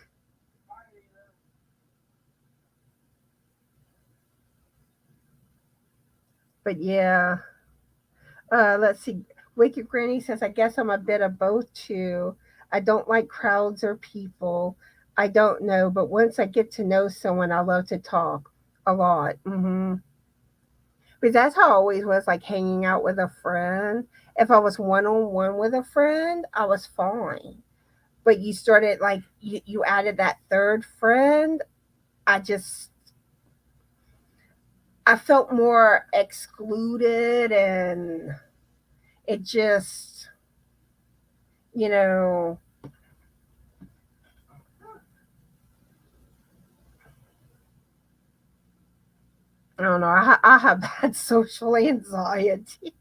Speaker 1: But yeah, let's see. Wicked Granny says, I guess I'm a bit of both too. I don't like crowds or people. I don't know, but once I get to know someone, I love to talk a lot. But that's how I always was, like hanging out with a friend. If I was one on one with a friend, I was fine. But you started like you added that third friend. I just I felt more excluded, and it just, you know, I don't know. I have bad social anxiety.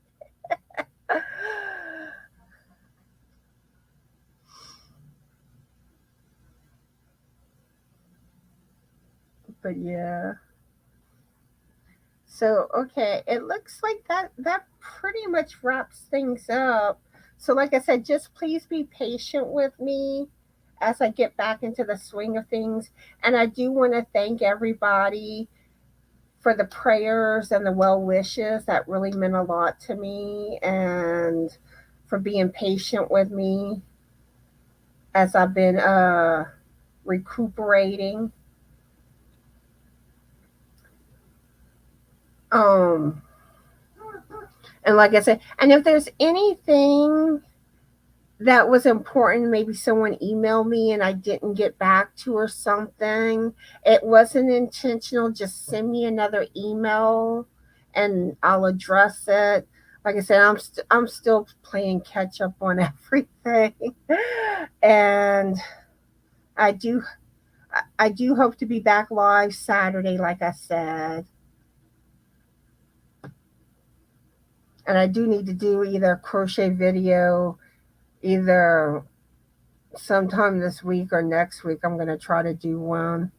Speaker 1: But yeah. So okay, it looks like that pretty much wraps things up. So like I said, just please be patient with me as I get back into the swing of things. And I do want to thank everybody for the prayers and the well wishes. That really meant a lot to me, and for being patient with me as I've been recuperating. Um and like I said, and if there's anything that was important, maybe someone emailed me and I didn't get back to or something, it wasn't intentional. Just send me another email and I'll address it. Like I said, I'm still playing catch up on everything. And I do I do hope to be back live Saturday, like I said. And I do need to do either a crochet video, either sometime this week or next week. I'm going to try to do one.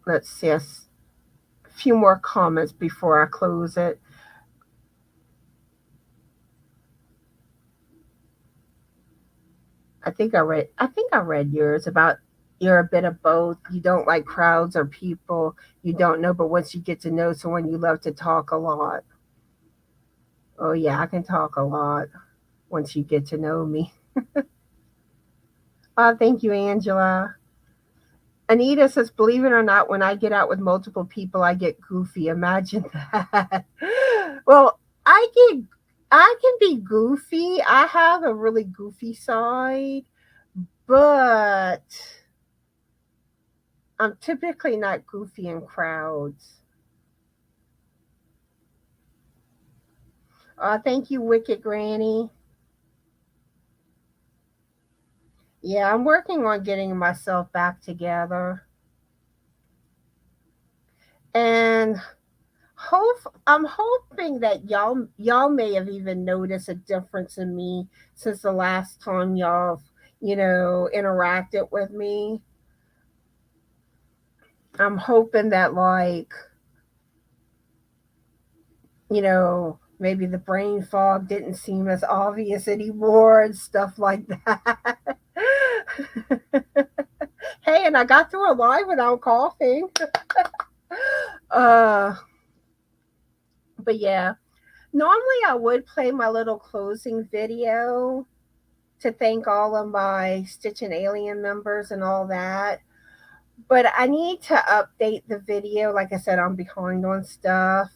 Speaker 1: Let's see a few more comments before I close it. I think I read yours about you're a bit of both. You don't like crowds or people you don't know, but once you get to know someone, you love to talk a lot. Oh yeah, I can talk a lot once you get to know me. Thank you, Angela. Anita says, believe it or not, when I get out with multiple people, I get goofy. Imagine that. Well, I can be goofy. I have a really goofy side, but I'm typically not goofy in crowds. Thank you, Wicked Granny. Yeah, I'm working on getting myself back together. And I'm hoping that y'all may have even noticed a difference in me since the last time y'all interacted with me. I'm hoping that, like, maybe the brain fog didn't seem as obvious anymore and stuff like that. Hey, and I got through a live without coughing. uh but yeah, normally I would play my little closing video to thank all of my Stitchin Alien members and all that. But I need to update the video. Like I said, I'm behind on stuff.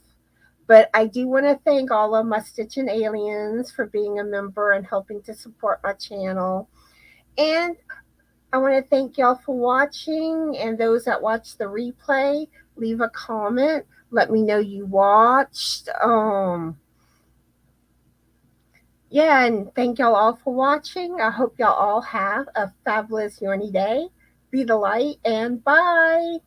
Speaker 1: But I do want to thank all of my Stitchin Aliens for being a member and helping to support my channel. And I want to thank y'all for watching. And those that watch the replay, leave a comment. Let me know you watched. Yeah, and thank y'all all for watching. I hope y'all all have a fabulous Yarny day. Be the light and bye.